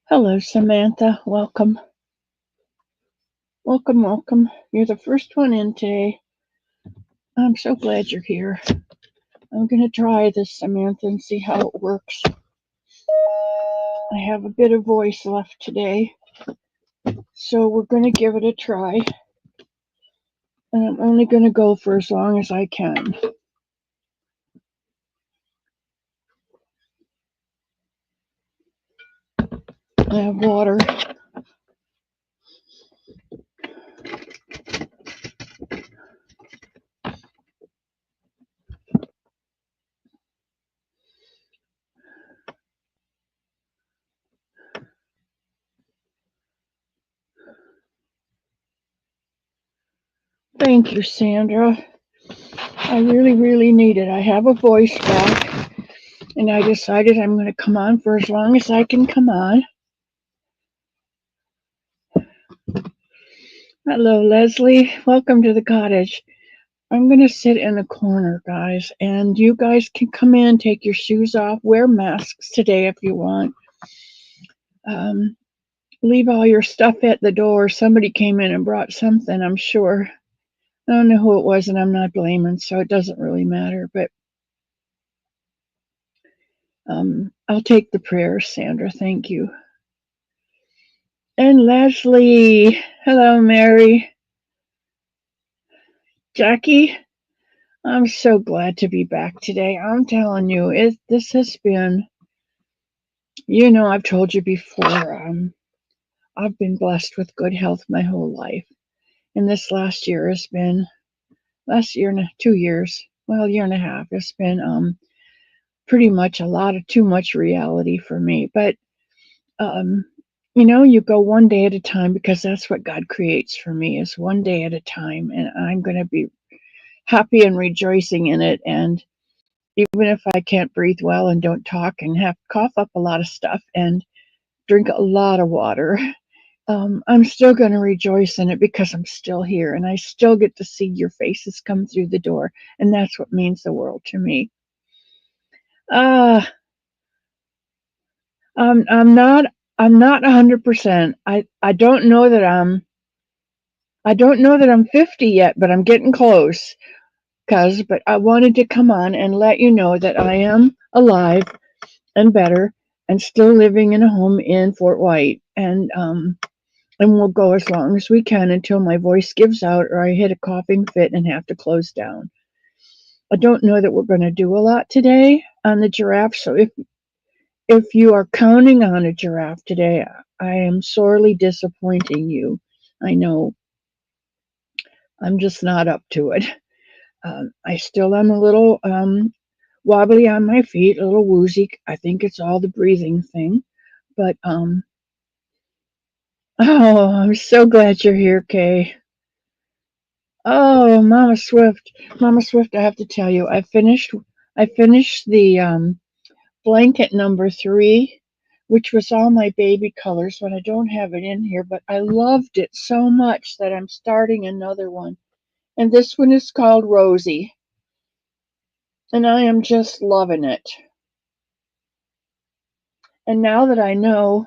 Hello, Samantha. Welcome. Welcome, welcome. You're the first one in today. I'm so glad you're here. I'm going to try this, Samantha, and see how it works. I have a bit of voice left today, so we're going to give it a try. And I'm only going to go for as long as I can. I have water. Thank you, Sandra. I really, really need it. I have a voice back, and I decided I'm going to come on for as long as I can come on. Hello, Leslie. Welcome to the cottage. I'm going to sit in the corner, guys, and you guys can come in, take your shoes off, wear masks today if you want. Um, leave all your stuff at the door. Somebody came in and brought something, I'm sure. I don't know who it was, and I'm not blaming, so it doesn't really matter. But I'll take the prayer, Sandra. Thank you. And Leslie. Hello, Mary. Jackie. I'm so glad to be back today. I'm telling you, this has been, I've told you before, I've been blessed with good health my whole life. And this last year has been, last year and 2 years, well, year and a half, it's been pretty much a lot of too much reality for me. But, you go one day at a time because that's what God creates for me is one day at a time. And I'm going to be happy and rejoicing in it. And even if I can't breathe well and don't talk and have cough up a lot of stuff and drink a lot of water, I'm still going to rejoice in it because I'm still here and I still get to see your faces come through the door. And that's what means the world to me. Uh, I'm not, I'm not 100%. I don't know that I'm 50 yet, but I'm getting close. But I wanted to come on and let you know that I am alive and better and still living in a home in Fort White. And we'll go as long as we can until my voice gives out or I hit a coughing fit and have to close down. I don't know that we're going to do a lot today on the giraffe. So if you are counting on a giraffe today, I am sorely disappointing you. I know I'm just not up to it. I still am a little wobbly on my feet, a little woozy. I think it's all the breathing thing. But oh, I'm so glad you're here, Kay. Oh, Mama Swift, I have to tell you, I finished the blanket number 3, which was all my baby colors, but I don't have it in here, but I loved it so much that I'm starting another one. And this one is called Rosie. And I am just loving it. And now that I know,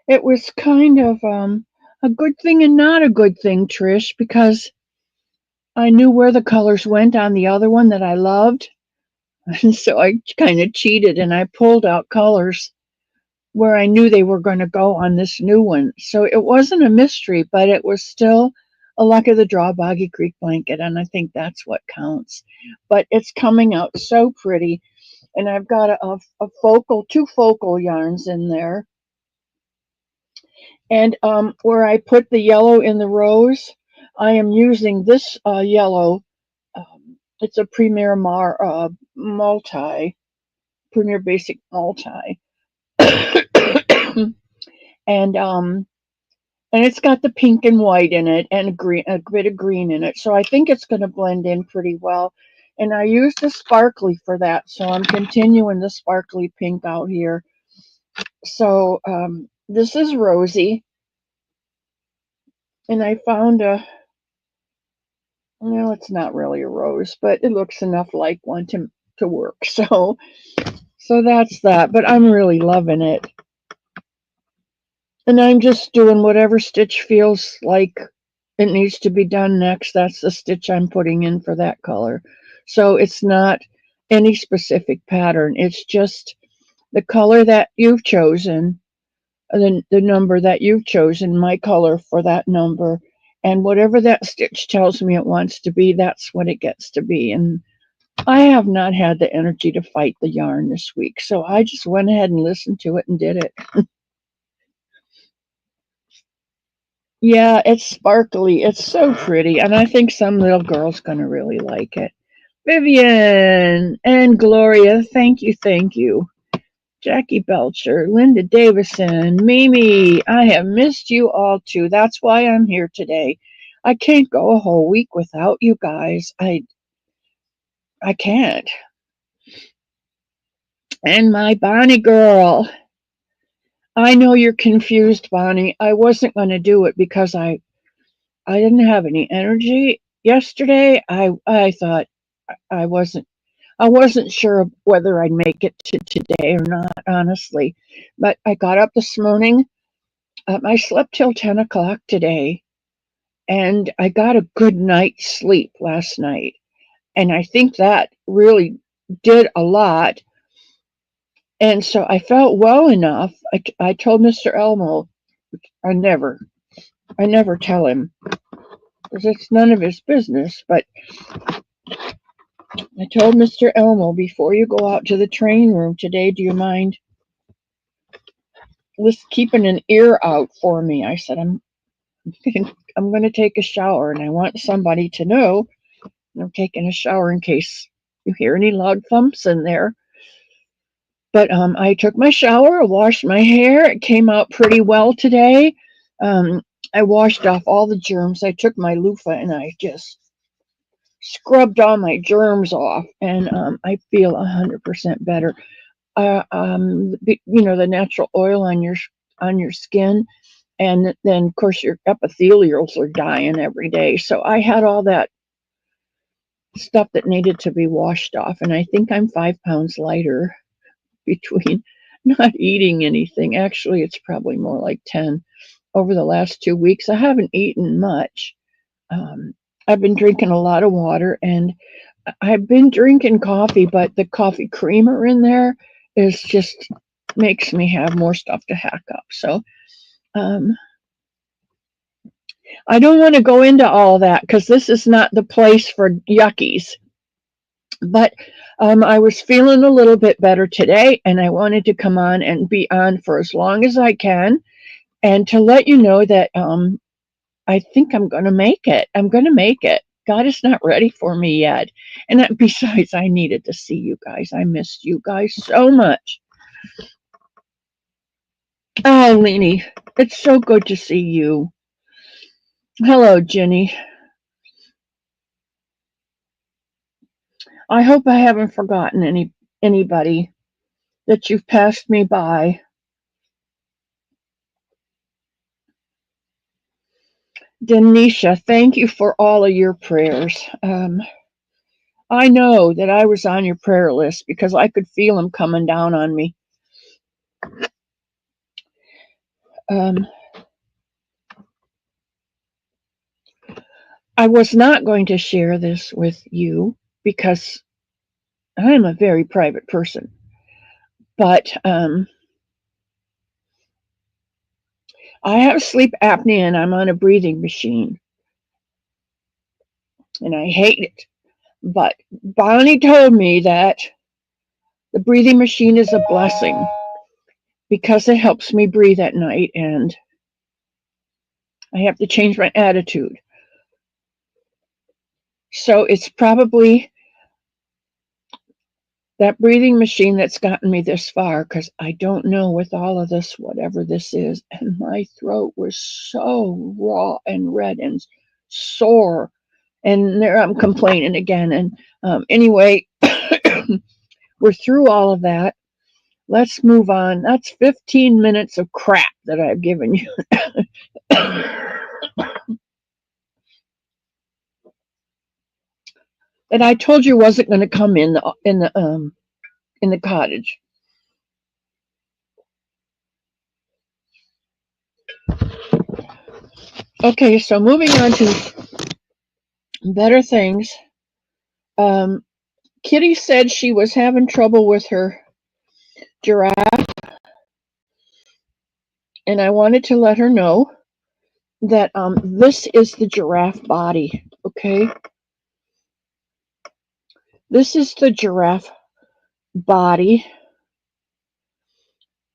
it was kind of a good thing and not a good thing, Trish, because I knew where the colors went on the other one that I loved. And so I kind of cheated and I pulled out colors where I knew they were going to go on this new one. So it wasn't a mystery, but it was still a luck of the draw Boggy Creek blanket. And I think that's what counts. But it's coming out so pretty. And I've got two focal yarns in there. And where I put the yellow in the rose, I am using this yellow. It's a Premier Basic Multi. and and it's got the pink and white in it and a bit of green in it. So I think it's going to blend in pretty well. And I used the sparkly for that. So I'm continuing the sparkly pink out here. So this is Rosie. And I found it's not really a rose, but it looks enough like one to work. So that's that. But I'm really loving it. And I'm just doing whatever stitch feels like it needs to be done next. That's the stitch I'm putting in for that color. So it's not any specific pattern. It's just the color that you've chosen, the number that you've chosen, my color for that number. And whatever that stitch tells me it wants to be, that's what it gets to be. And I have not had the energy to fight the yarn this week. So I just went ahead and listened to it and did it. Yeah, it's sparkly. It's so pretty. And I think some little girl's going to really like it. Vivian and Gloria, thank you, thank you. Jackie Belcher, Linda Davison, Mimi, I have missed you all too. That's why I'm here today. I can't go a whole week without you guys. I can't. And my Bonnie girl. I know you're confused, Bonnie. I wasn't going to do it because I didn't have any energy yesterday. I thought I wasn't sure whether I'd make it to today or not, honestly. But I got up this morning. I slept till 10 o'clock today, and I got a good night's sleep last night. And I think that really did a lot. And so I felt well enough. I told Mr. Elmo, I never, I never tell him because it's none of his business. But I told Mr. Elmo, before you go out to the training room today, do you mind keeping an ear out for me? I said, I'm going to take a shower and I want somebody to know I'm taking a shower in case you hear any loud thumps in there. But I took my shower, I washed my hair. It came out pretty well today. Um, I washed off all the germs. I took my loofah and I just scrubbed all my germs off, and I feel 100% better. The natural oil on your skin, and then of course your epithelials are dying every day. So I had all that stuff that needed to be washed off, and I think I'm 5 pounds lighter between not eating anything. Actually, it's probably more like 10 over the last 2 weeks. I haven't eaten much. Um, I've been drinking a lot of water, and I've been drinking coffee, but the coffee creamer in there is just makes me have more stuff to hack up. So um, I don't want to go into all that because this is not the place for yuckies. But I was feeling a little bit better today, and I wanted to come on and be on for as long as I can, and to let you know that I think I'm going to make it. I'm going to make it. God is not ready for me yet. And besides, I needed to see you guys. I missed you guys so much. Oh, Leanie, it's so good to see you. Hello, Jenny. I hope I haven't forgotten anybody, that you've passed me by. Denisha, thank you for all of your prayers. I know that I was on your prayer list because I could feel them coming down on me. Um, I was not going to share this with you because I'm a very private person, but I have sleep apnea and I'm on a breathing machine, and I hate it. But Bonnie told me that the breathing machine is a blessing because it helps me breathe at night, and I have to change my attitude. So it's probably that breathing machine that's gotten me this far, because I don't know with all of this, whatever this is. And my throat was so raw and red and sore. And there I'm complaining again. And anyway, we're through all of that. Let's move on. That's 15 minutes of crap that I've given you. And I told you wasn't going to come in the cottage. Okay, so moving on to better things. Kitty said she was having trouble with her giraffe, and I wanted to let her know that this is the giraffe body. Okay, this is the giraffe body.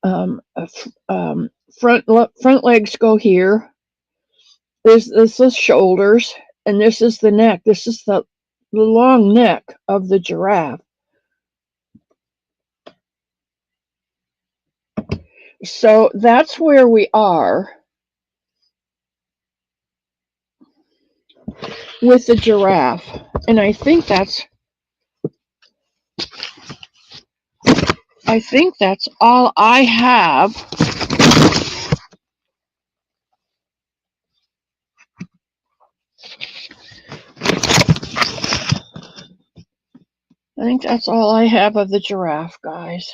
Um, front legs go here. This is the shoulders, and this is the neck. This is the long neck of the giraffe. So that's where we are with the giraffe, and I think that's all I have. I think that's all I have of the giraffe, guys.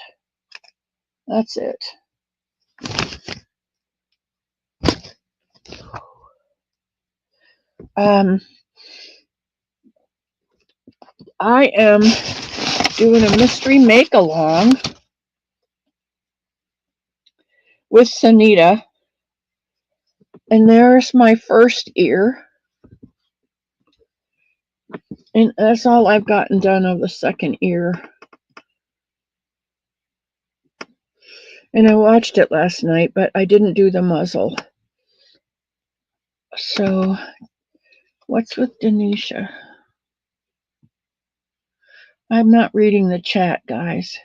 That's it. I am doing a mystery make along with Sanita, and there's my first ear, and that's all I've gotten done of the second ear. And I watched it last night, but I didn't do the muzzle. So, what's with Denisha? I'm not reading the chat, guys.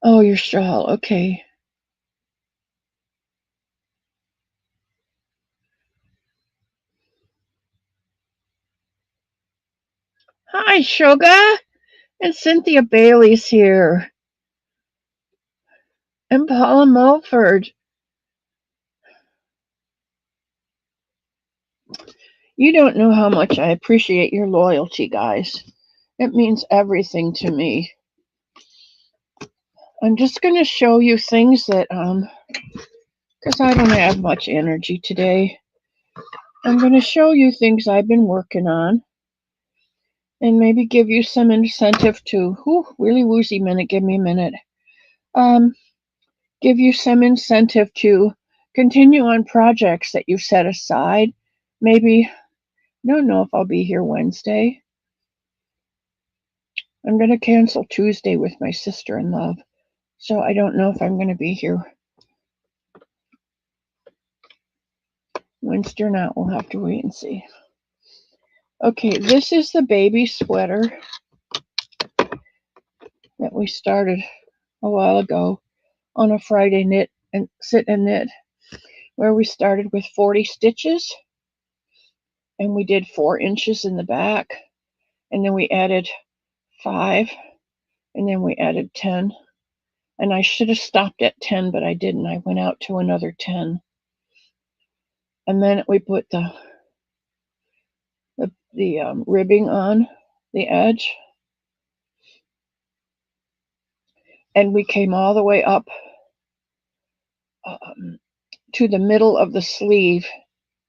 Oh, your shawl. Okay. Hi, Sugar. And Cynthia Bailey's here. And Paula Mulford. You don't know how much I appreciate your loyalty, guys. It means everything to me. I'm just going to show you things that, because I don't have much energy today. I'm going to show you things I've been working on and maybe give you some incentive to, really woozy minute, give me a minute. Give you some incentive to continue on projects that you've set aside. Maybe, I don't know if I'll be here Wednesday. I'm going to cancel Tuesday with my sister-in-law, so I don't know if I'm going to be here Wednesday or not. We'll have to wait and see. Okay, this is the baby sweater that we started a while ago on a Friday knit and sit and knit, where we started with 40 stitches and we did 4 inches in the back, and then we added 5, and then we added 10. And I should have stopped at 10, but I didn't. I went out to another 10. And then we put the ribbing on the edge. And we came all the way up to the middle of the sleeve.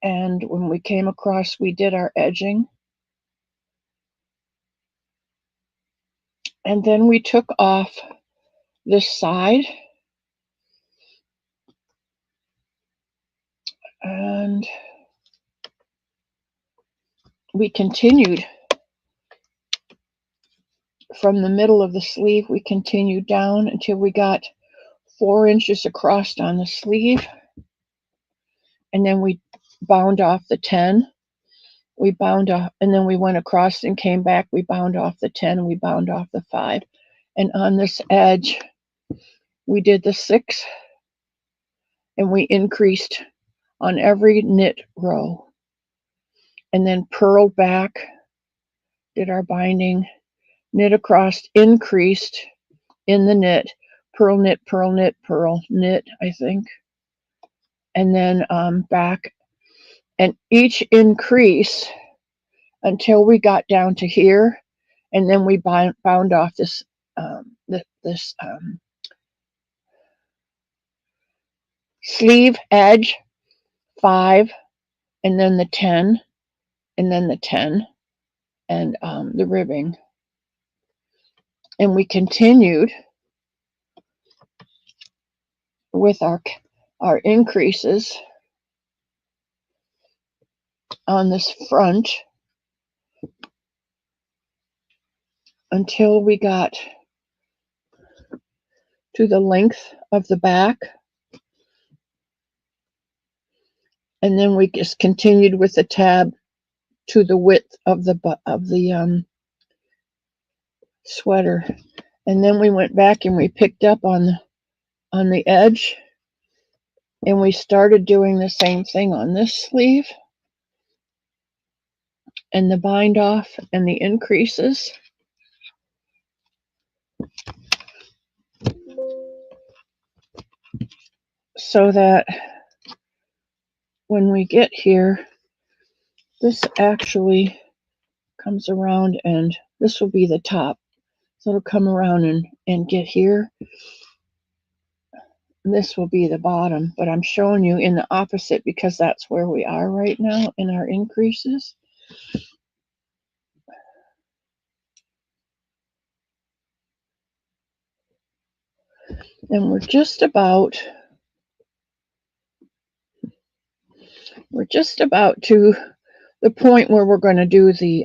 And when we came across, we did our edging. And then we took off this side. And we continued from the middle of the sleeve. We continued down until we got 4 inches across on the sleeve. And then we bound off the 10. We bound off, and then we went across and came back. We bound off the 10 and we bound off the 5. And on this edge, we did the 6, and we increased on every knit row. And then purled back, did our binding, knit across, increased in the knit, purl, knit, purl, knit, I think. And then back, and each increase until we got down to here, and then we bound off this sleeve edge 5, and then the 10, and then the 10, and the ribbing. And we continued with our increases on this front until we got to the length of the back, and then we just continued with the tab to the width of the sweater, and then we went back and we picked up on the edge, and we started doing the same thing on this sleeve, and the bind off and the increases. So that when we get here, this actually comes around, and this will be the top. So it'll come around and get here. This will be the bottom, but I'm showing you in the opposite because that's where we are right now in our increases. And we're just about to the point where we're going to do the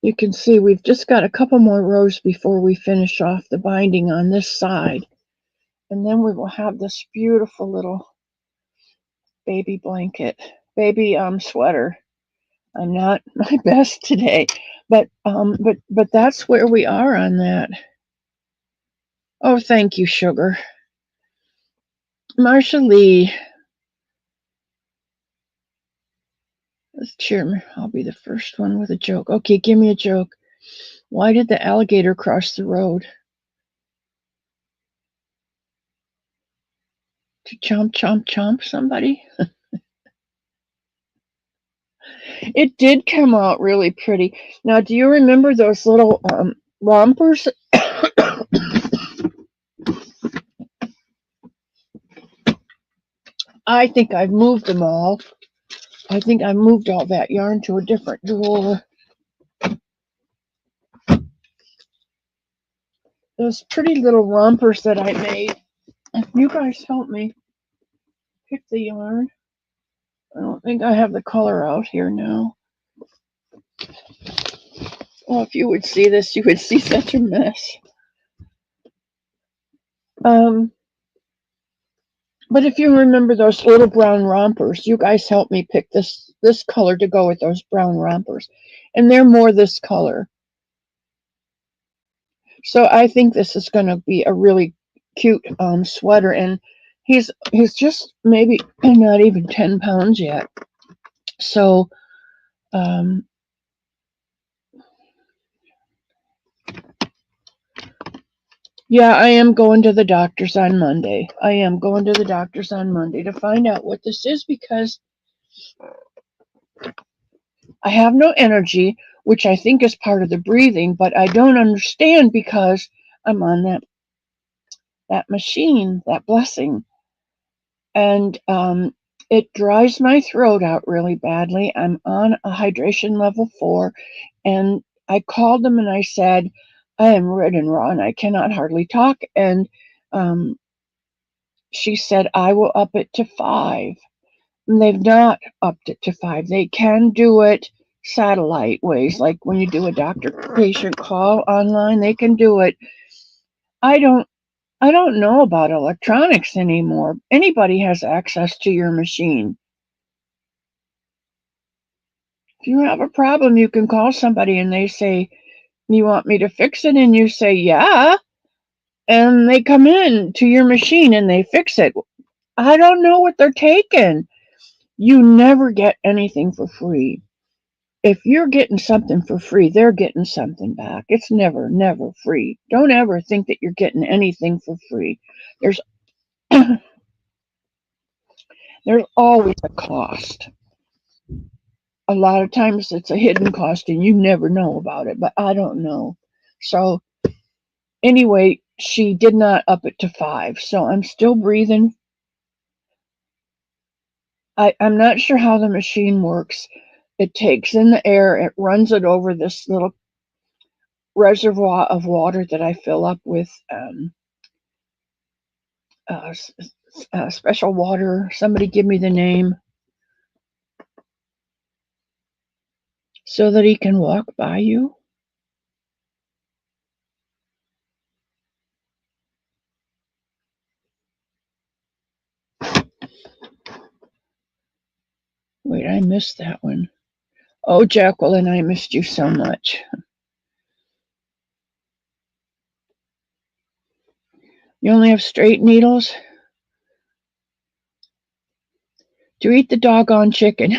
you can see we've just got a couple more rows before we finish off the binding on this side, and then we will have this beautiful little baby blanket, baby sweater. I'm not my best today, but that's where we are on that. Oh, thank you, sugar. Marsha Lee. Let's cheer me. I'll be the first one with a joke. Okay, give me a joke. Why did the alligator cross the road? To chomp, chomp, chomp somebody? It did come out really pretty. Now, do you remember those little rompers? I think I've moved them all. I think I moved all that yarn to a different drawer. Those pretty little rompers that I made. If you guys help me pick the yarn. I don't think I have the color out here now. Well, if you would see this, you would see such a mess. But if you remember those little brown rompers, you guys helped me pick this color to go with those brown rompers. And they're more this color. So I think this is going to be a really cute sweater. And he's just maybe not even 10 pounds yet. So yeah, I am going to the doctor's on Monday. I am going to the doctor's on Monday to find out what this is, because I have no energy, which I think is part of the breathing, but I don't understand because I'm on that machine, that blessing. And it dries my throat out really badly. I'm on a hydration level 4, and I called them and I said, I am red and raw and I cannot hardly talk. And she said, I will up it to 5. And they've not upped it to 5. They can do it satellite ways, like when you do a doctor-patient call online, they can do it. I don't know about electronics anymore. Anybody has access to your machine. If you have a problem, you can call somebody and they say, you want me to fix it? And you say, yeah. And they come in to your machine and they fix it. I don't know what they're taking. You never get anything for free. If you're getting something for free, they're getting something back. It's never free. Don't ever think that you're getting anything for free. There's always a cost. A lot of times it's a hidden cost and you never know about it, but I don't know. So anyway, she did not up it to 5. So I'm still breathing. I'm not sure how the machine works. It takes in the air, it runs it over this little reservoir of water that I fill up with uh, special water. Somebody give me the name. So that he can walk by you. Wait, I missed that one. Oh, Jacqueline, I missed you so much. You only have straight needles? To eat the doggone chicken.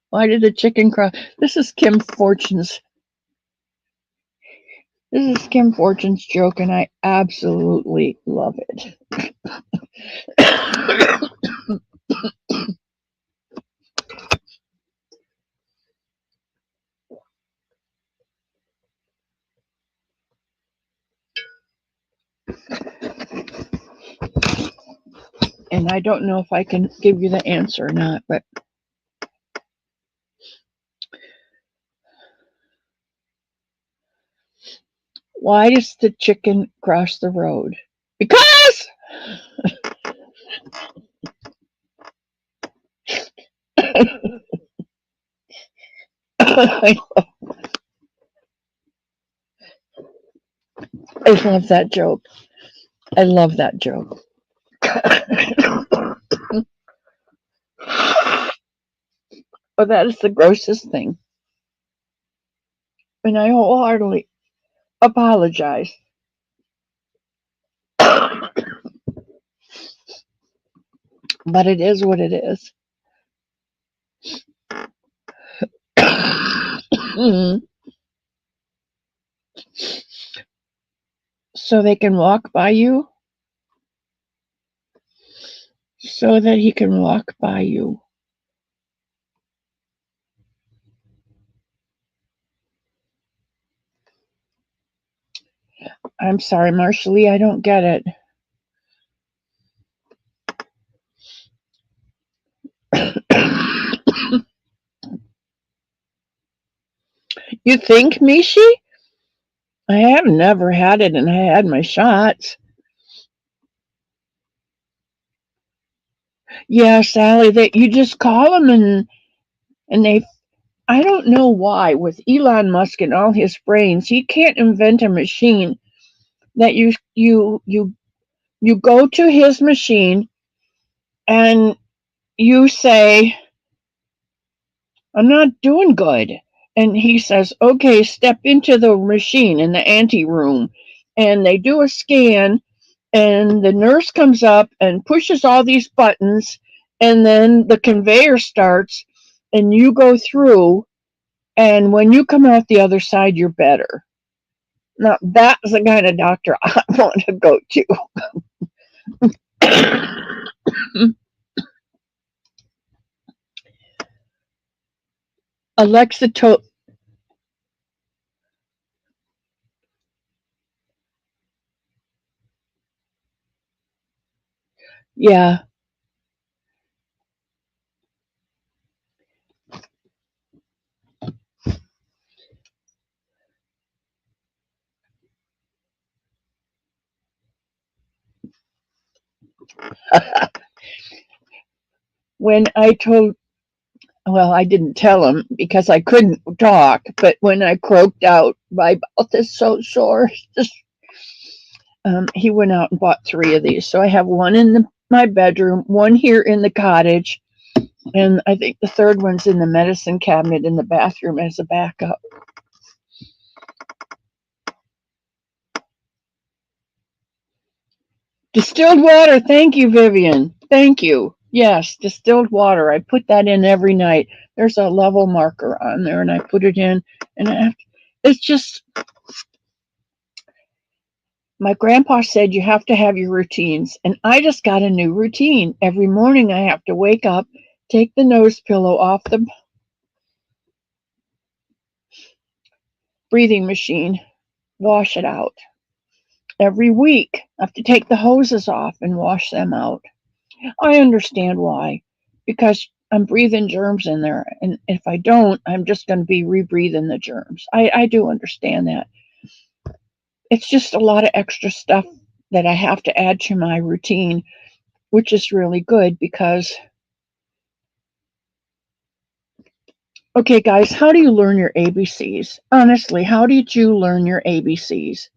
Why did the chicken cry? This is Kim Fortune's joke, and I absolutely love it. And I don't know if I can give you the answer or not, but why does the chicken cross the road? Because I love that joke. I love that joke. Oh, that is the grossest thing. And I wholeheartedly apologize. But it is what it is. So they can walk by you? So that he can walk by you. I'm sorry, Marshall, I don't get it. You think, Mishi? I have never had it, and I had my shots. Yeah, Sally, that you just call them and they. I don't know why with Elon Musk and all his brains, he can't invent a machine that you go to his machine and you say, I'm not doing good. And he says, okay, step into the machine in the ante room. And they do a scan, and the nurse comes up and pushes all these buttons, and then the conveyor starts, and you go through. And when you come out the other side, you're better. Now, that's the kind of doctor I want to go to. Alexa told, yeah. When I told, well, I didn't tell him because I couldn't talk, but when I croaked out, my mouth is so sore, he went out and bought 3 of these. So I have one in my bedroom, one here in the cottage, and I think the third one's in the medicine cabinet in the bathroom as a backup. Distilled water. Thank you, Vivian. Thank you. Yes, distilled water. I put that in every night. There's a level marker on there, and I put it in. And it's just, my grandpa said you have to have your routines. And I just got a new routine. Every morning I have to wake up, take the nose pillow off the breathing machine, wash it out. Every week, I have to take the hoses off and wash them out. I understand why, because I'm breathing germs in there, and if I don't, I'm just going to be rebreathing the germs. I do understand that. It's just a lot of extra stuff that I have to add to my routine, which is really good because, okay, guys, how do you learn your ABCs? Honestly, how did you learn your ABCs?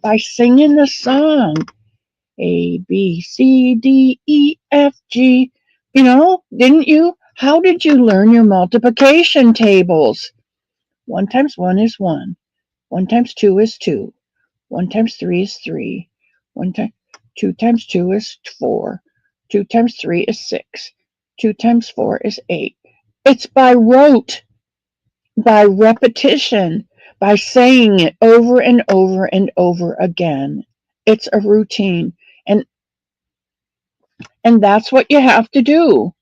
By singing the song A, B, C, D, E, F, G. Didn't you? How did you learn your multiplication tables? 1 times 1 is 1. 1 times 2 is 2. 1 times 3 is 3. 1 time, 2 times 2 is 4. 2 times 3 is 6. 2 times 4 is 8. It's by rote, by repetition, by saying it over and over and over again. It's a routine. And and that's what you have to do.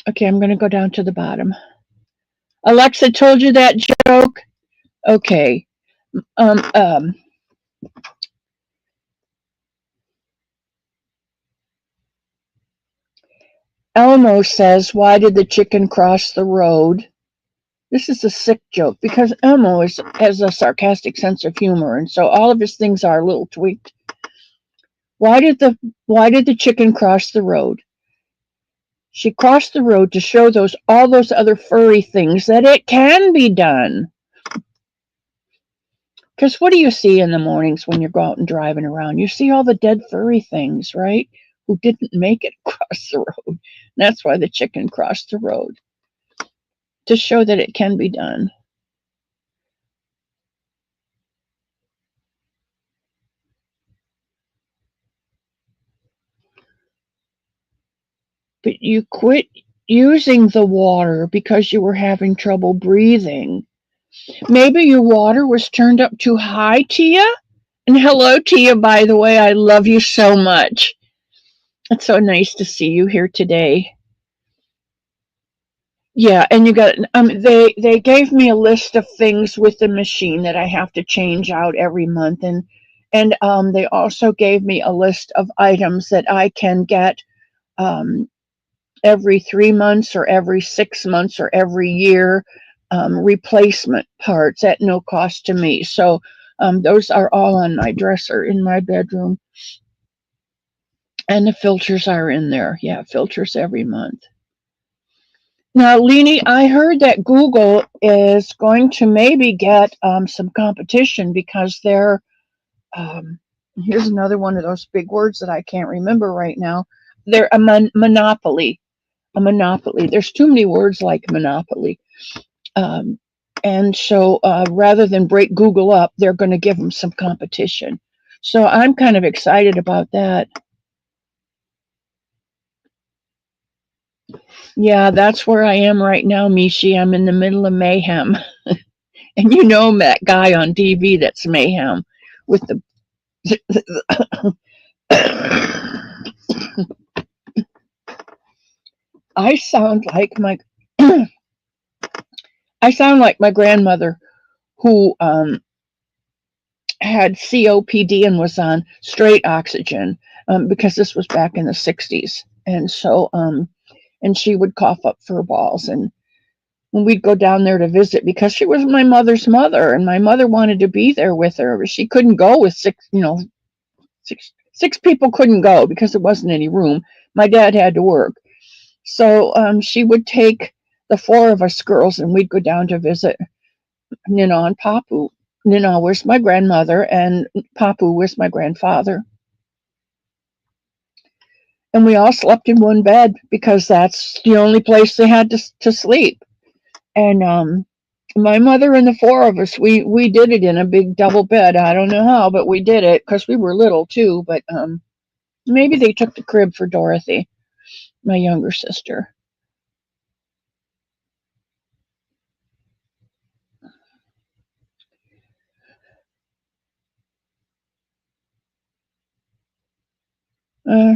Okay, I'm going to go down to the bottom. Alexa told you that joke? Okay. Um, um, Elmo says, "Why did the chicken cross the road?" This is a sick joke because Elmo has a sarcastic sense of humor, and so all of his things are a little tweaked. Why did the chicken cross the road? She crossed the road to show all those other furry things that it can be done. Because what do you see in the mornings when you're out and driving around? You see all the dead furry things, right? Who didn't make it across the road. That's why the chicken crossed the road, to show that it can be done. But you quit using the water because you were having trouble breathing. Maybe your water was turned up too high, Tia? And hello, Tia, by the way. I love you so much. It's so nice to see you here today. Yeah, and you got they gave me a list of things with the machine that I have to change out every month, and they also gave me a list of items that I can get um every 3 months or every 6 months or every year, replacement parts at no cost to me. So those are all on my dresser in my bedroom. And the filters are in there. Yeah, filters every month. Now, Leni, I heard that Google is going to maybe get some competition because um, here's another one of those big words that I can't remember right now. They're a monopoly. A monopoly. There's too many words like monopoly. Um, and so rather than break Google up, they're going to give them some competition. So I'm kind of excited about that. Yeah, that's where I am right now, Mishi. I'm in the middle of mayhem. And you know that guy on TV that's mayhem with the. I sound like my. I sound like my grandmother who had COPD and was on straight oxygen because this was back in the 60s. And so, and she would cough up fur balls. And when we'd go down there to visit, because she was my mother's mother, and my mother wanted to be there with her, but she couldn't go with six people couldn't go because there wasn't any room. My dad had to work. So she would take the four of us girls and we'd go down to visit Nina and Papu. Nina was my grandmother and Papu was my grandfather. And we all slept in one bed because that's the only place they had to sleep. And my mother and the four of us, we did it in a big double bed. I don't know how, but we did it because we were little too. But maybe they took the crib for Dorothy, my younger sister. Uh,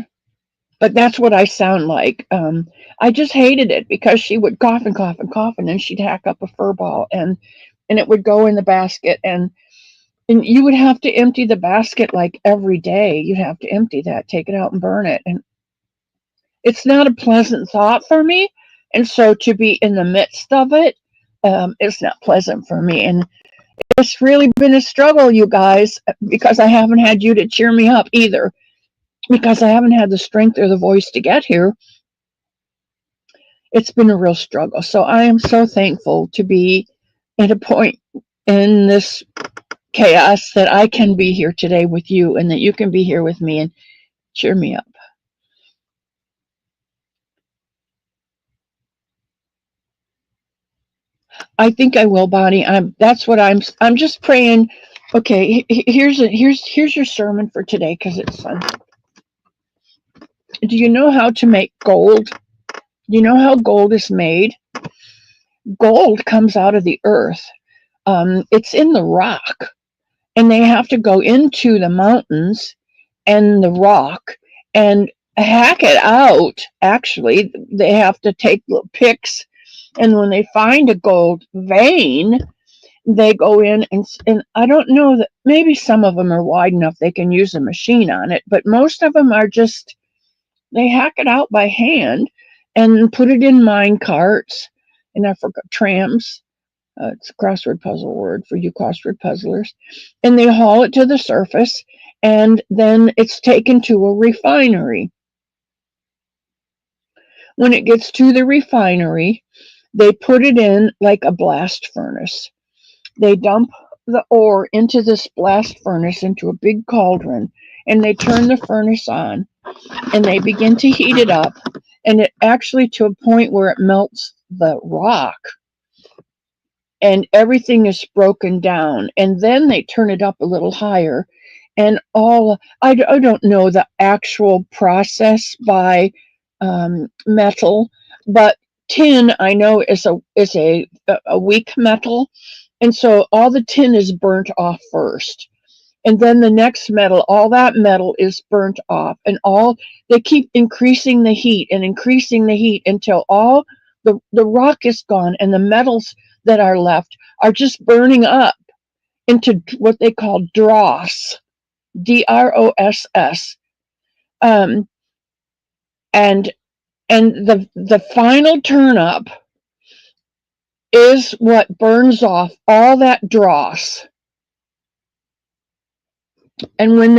but that's what I sound like. I just hated it because she would cough and cough and cough, and then she'd hack up a fur ball. And and it would go in the basket, and you would have to empty the basket like every day. You'd have to empty that, take it out and burn it. And it's not a pleasant thought for me. And so to be in the midst of it, it's not pleasant for me. And it's really been a struggle, you guys, because I haven't had you to cheer me up either, because I haven't had the strength or the voice to get here. It's been a real struggle. So I am so thankful to be at a point in this chaos that I can be here today with you and that you can be here with me and cheer me up. I think I will, Bonnie. That's what I'm just praying. Okay, here's your sermon for today because it's fun. Do you know how to make gold? You know how gold is made? Gold comes out of the earth. It's in the rock, and they have to go into the mountains and the rock and hack it out. Actually, they have to take little picks, and when they find a gold vein, they go in and I don't know that maybe some of them are wide enough they can use a machine on it, but most of them are just they hack it out by hand and put it in mine carts, and I forgot trams. It's a crossword puzzle word for you crossword puzzlers. And they haul it to the surface, and then it's taken to a refinery. When it gets to the refinery, they put it in like a blast furnace. They dump the ore into this blast furnace, into a big cauldron, and they turn the furnace on, and they begin to heat it up, and it actually to a point where it melts the rock, and everything is broken down, and then they turn it up a little higher, and I don't know the actual process by metal, but tin I know is a weak metal, and so all the tin is burnt off first, and then the next metal, all that metal is burnt off, and all they keep increasing the heat and increasing the heat until all the rock is gone, and the metals that are left are just burning up into what they call dross, DROSS, um, and the final turn up is what burns off all that dross. And when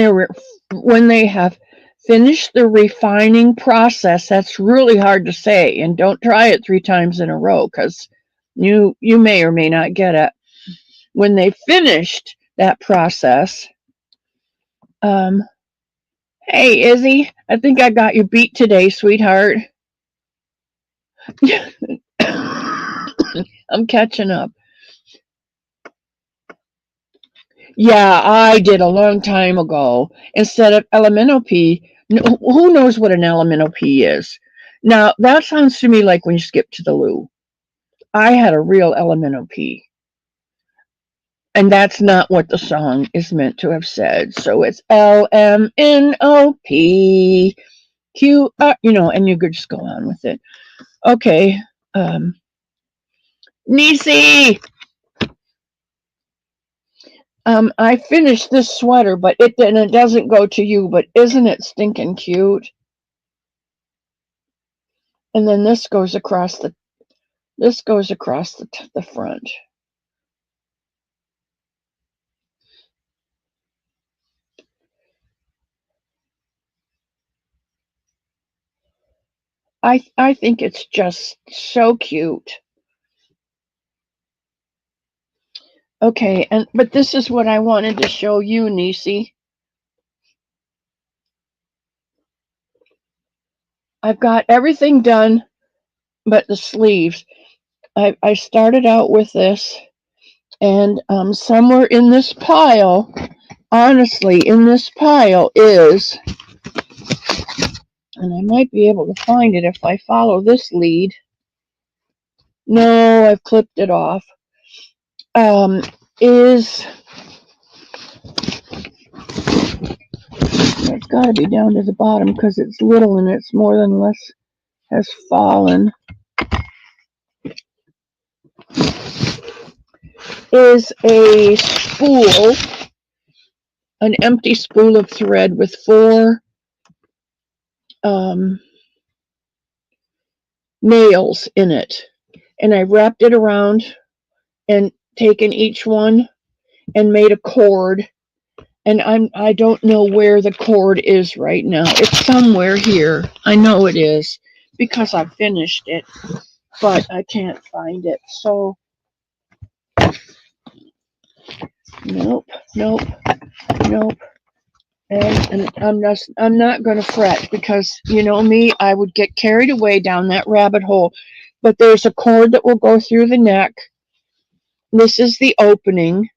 they have finished the refining process, that's really hard to say, and don't try it 3 times in a row because you may or may not get it. When they finished that process, hey Izzy, I think I got you beat today, sweetheart. I'm catching up. Yeah, I did a long time ago. Instead of elemental P, who knows what an elemental P is? Now, that sounds to me like when you skip to the loo. I had a real elemental P. And that's not what the song is meant to have said. So it's LMNOP QR, and you could just go on with it. Okay. Nisi! I finished this sweater, but it doesn't go to you, but isn't it stinking cute? And then this goes across the front. I think it's just so cute. Okay, but this is what I wanted to show you, Nisi. I've got everything done but the sleeves. I started out with this, and somewhere in this pile, honestly, in this pile is, and I might be able to find it if I follow this lead. No, I've clipped it off. It's got to be down to the bottom because it's little and it's more than less has fallen. is a spool, an empty spool of thread with four um, nails in it. And I wrapped it around and taken each one and made a cord. And I don't know where the cord is right now. It's somewhere here. I know it is because I finished it, but I can't find it. So nope, nope, nope. And I'm not going to fret because you know me, I would get carried away down that rabbit hole. But there's a cord that will go through the neck. This is the opening.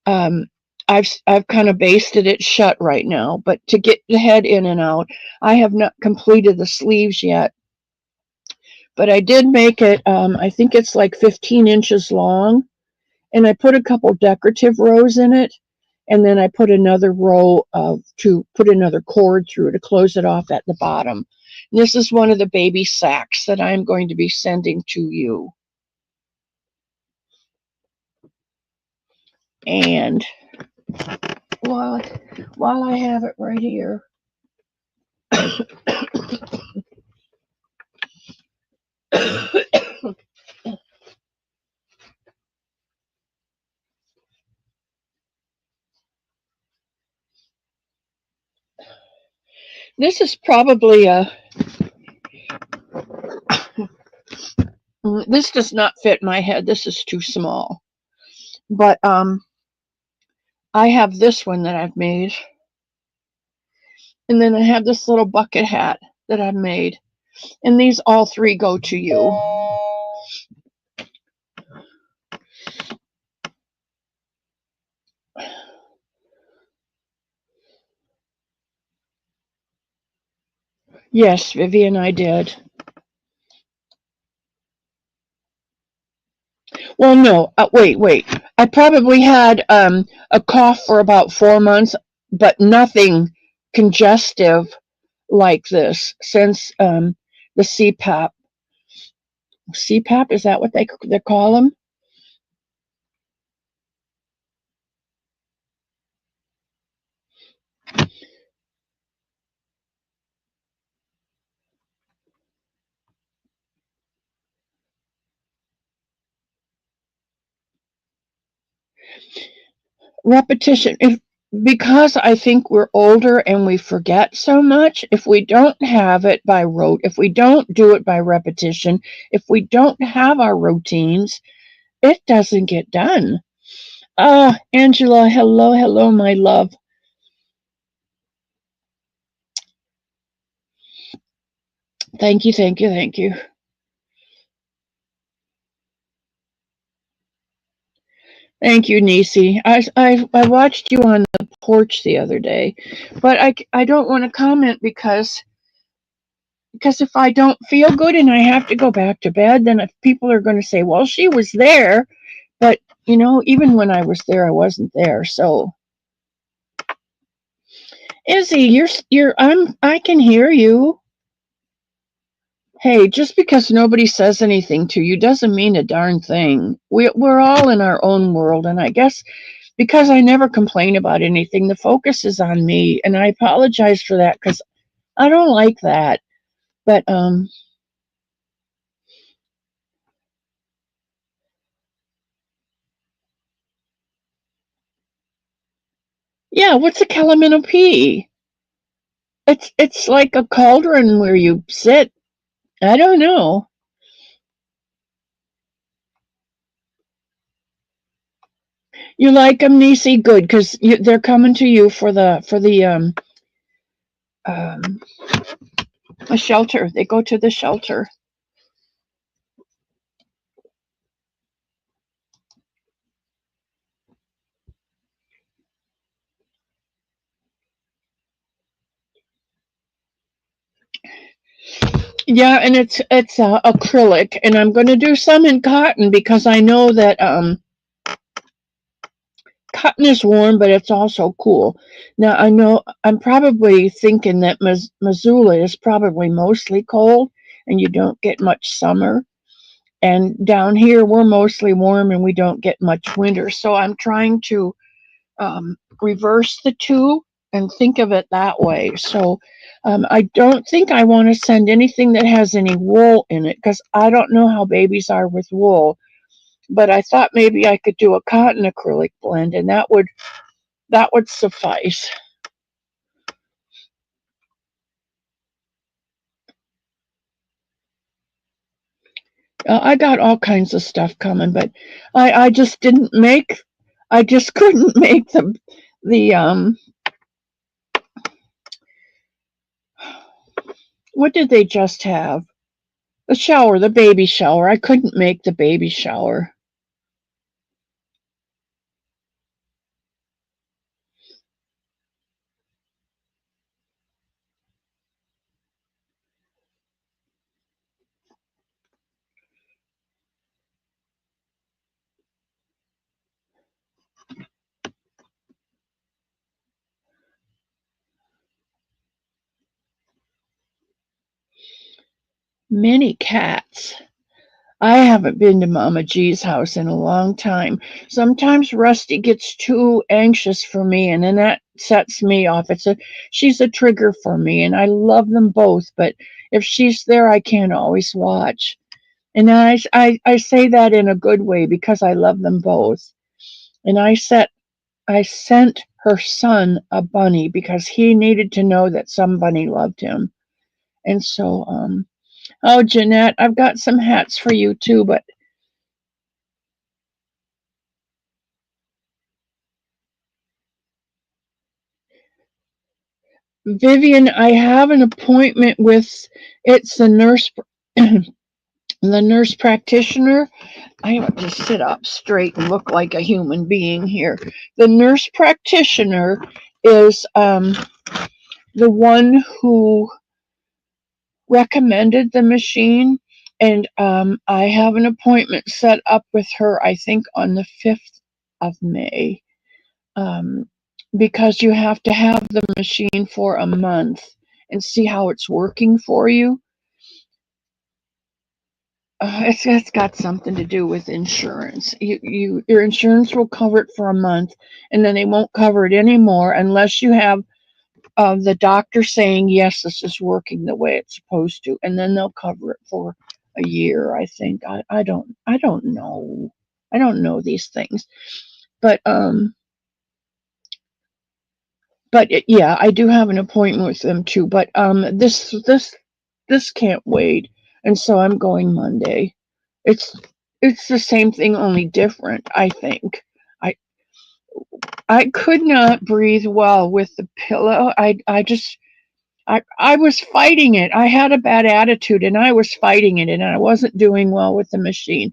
Um, I've kind of basted it shut right now, but to get the head in and out, I have not completed the sleeves yet. But I did make it. I think it's like 15 inches long, and I put a couple decorative rows in it, and then I put another row to put another cord through to close it off at the bottom. And this is one of the baby sacks that I'm going to be sending to you. And while I have it right here, this is probably this does not fit my head. This is too small. But I have this one that I've made. And then I have this little bucket hat that I've made. And these all three go to you. Yes, Vivian, I did. Well, no, wait. I probably had a cough for about 4 months, but nothing congestive like this since the CPAP. CPAP, is that what they call them? Repetition. Because I think we're older and we forget so much, if we don't have it by rote, if we don't do it by repetition, if we don't have our routines, it doesn't get done. Angela, hello, my love. Thank you. Thank you, Nisi. I watched you on the porch the other day, but I don't want to comment because if I don't feel good and I have to go back to bed, then if people are going to say, "Well, she was there," but you know, even when I was there, I wasn't there. So, Izzy, I can hear you. Hey, just because nobody says anything to you doesn't mean a darn thing. We're all in our own world, and I guess because I never complain about anything, the focus is on me, and I apologize for that because I don't like that. But yeah, what's a Calamino pea? It's like a cauldron where you sit. I don't know. You like them, Nisi? Good, because they're coming to you for the um a shelter. They go to the shelter. Yeah, and it's acrylic, and I'm going to do some in cotton because I know that cotton is warm, but it's also cool. Now I know I'm probably thinking that Missoula is probably mostly cold, and you don't get much summer. And down here, we're mostly warm and we don't get much winter. So I'm trying to reverse the two and think of it that way. So I don't think I want to send anything that has any wool in it because I don't know how babies are with wool. But I thought maybe I could do a cotton acrylic blend, and that would suffice. I got all kinds of stuff coming, but I just didn't make. I just couldn't make the. What did they just have? The shower, the baby shower. I couldn't make the baby shower. Many cats. I haven't been to Mama G's house in a long time. Sometimes Rusty gets too anxious for me, and then that sets me off. She's a trigger for me, and I love them both. But if she's there, I can't always watch. And I say that in a good way because I love them both. And I sent her son a bunny because he needed to know that somebody loved him. And so, oh, Jeanette, I've got some hats for you too, but Vivian, I have an appointment with it's the nurse practitioner. I have to sit up straight and look like a human being here. The nurse practitioner is the one who recommended the machine, and I have an appointment set up with her. I think on the 5th of May. Um, because you have to have the machine for a month and see how it's working for you. It's got something to do with insurance. Your insurance will cover it for a month, and then they won't cover it anymore unless you have the doctor saying yes, this is working the way it's supposed to, and then they'll cover it for a year. I think I don't know. I don't know these things, but yeah, I do have an appointment with them too. But this can't wait, and so I'm going Monday. It's it's the same thing, only different. I think. I I could not breathe well with the pillow. I was fighting it. I had a bad attitude, and I was fighting it, and I wasn't doing well with the machine.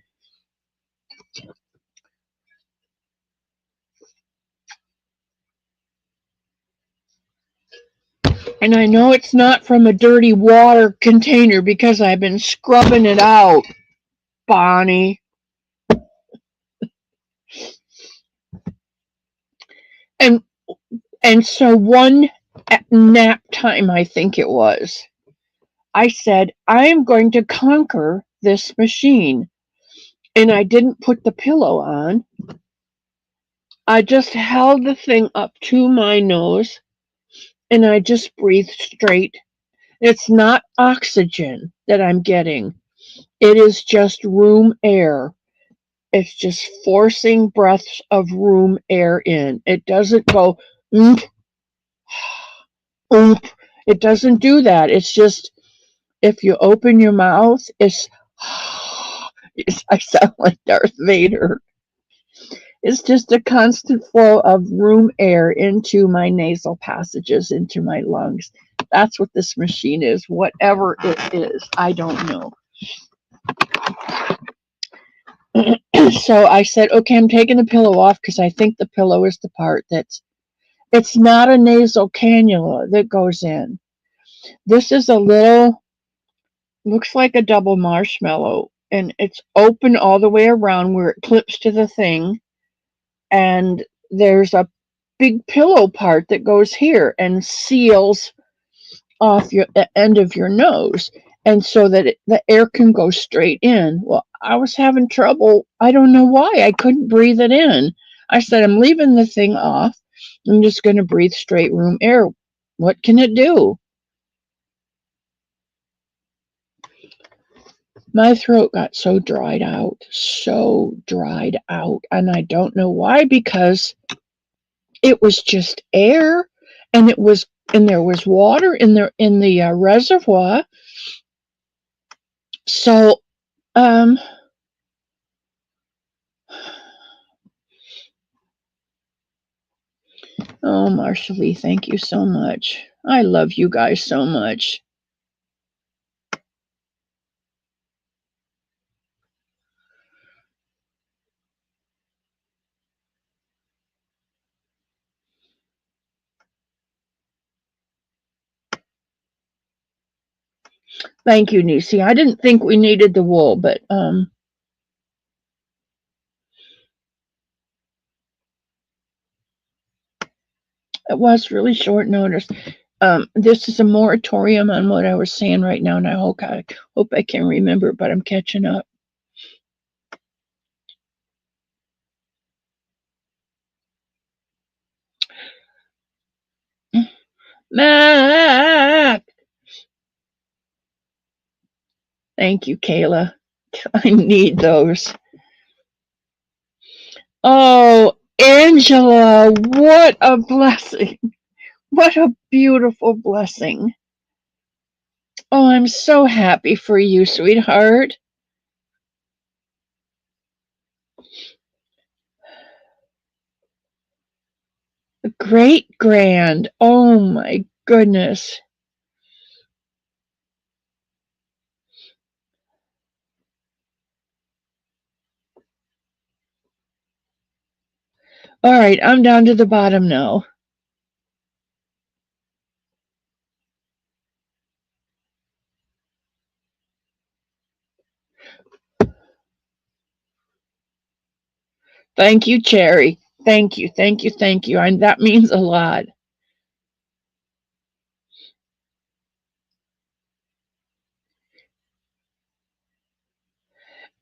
And I know it's not from a dirty water container because I've been scrubbing it out, Bonnie. And And so one nap time, I think it was, I said, I am going to conquer this machine. And I didn't put the pillow on. I just held the thing up to my nose and I just breathed straight. It's not oxygen that I'm getting, it is just room air. It's just forcing breaths of room air in. It doesn't go, oomp, oomp. It doesn't do that. It's just if you open your mouth, I sound like Darth Vader. It's just a constant flow of room air into my nasal passages, into my lungs. That's what this machine is, whatever it is. I don't know. So I said, okay, I'm taking the pillow off because I think the pillow is the part it's not a nasal cannula that goes in. This is a little, looks like a double marshmallow, and it's open all the way around where it clips to the thing, and there's a big pillow part that goes here and seals off your the end of your nose, and so that the air can go straight in. Well, I was having trouble. I don't know why. I couldn't breathe it in. I said, I'm leaving the thing off. I'm just going to breathe straight room air. What can it do? My throat got so dried out, and I don't know why, because it was just air, and there was water in the reservoir. So, um, oh, Marsha Lee, thank you so much. I love you guys so much. Thank you, Nisi. I didn't think we needed the wool, but it was really short notice. This is a moratorium on what I was saying right now, and I hope I can remember, but I'm catching up. Mac! Thank you, Kayla. I need those. Oh, Angela, what a blessing. What a beautiful blessing. Oh, I'm so happy for you, sweetheart. Great grand. Oh my goodness. All right, I'm down to the bottom now. Thank you, Cherry. Thank you, thank you, thank you. That means a lot.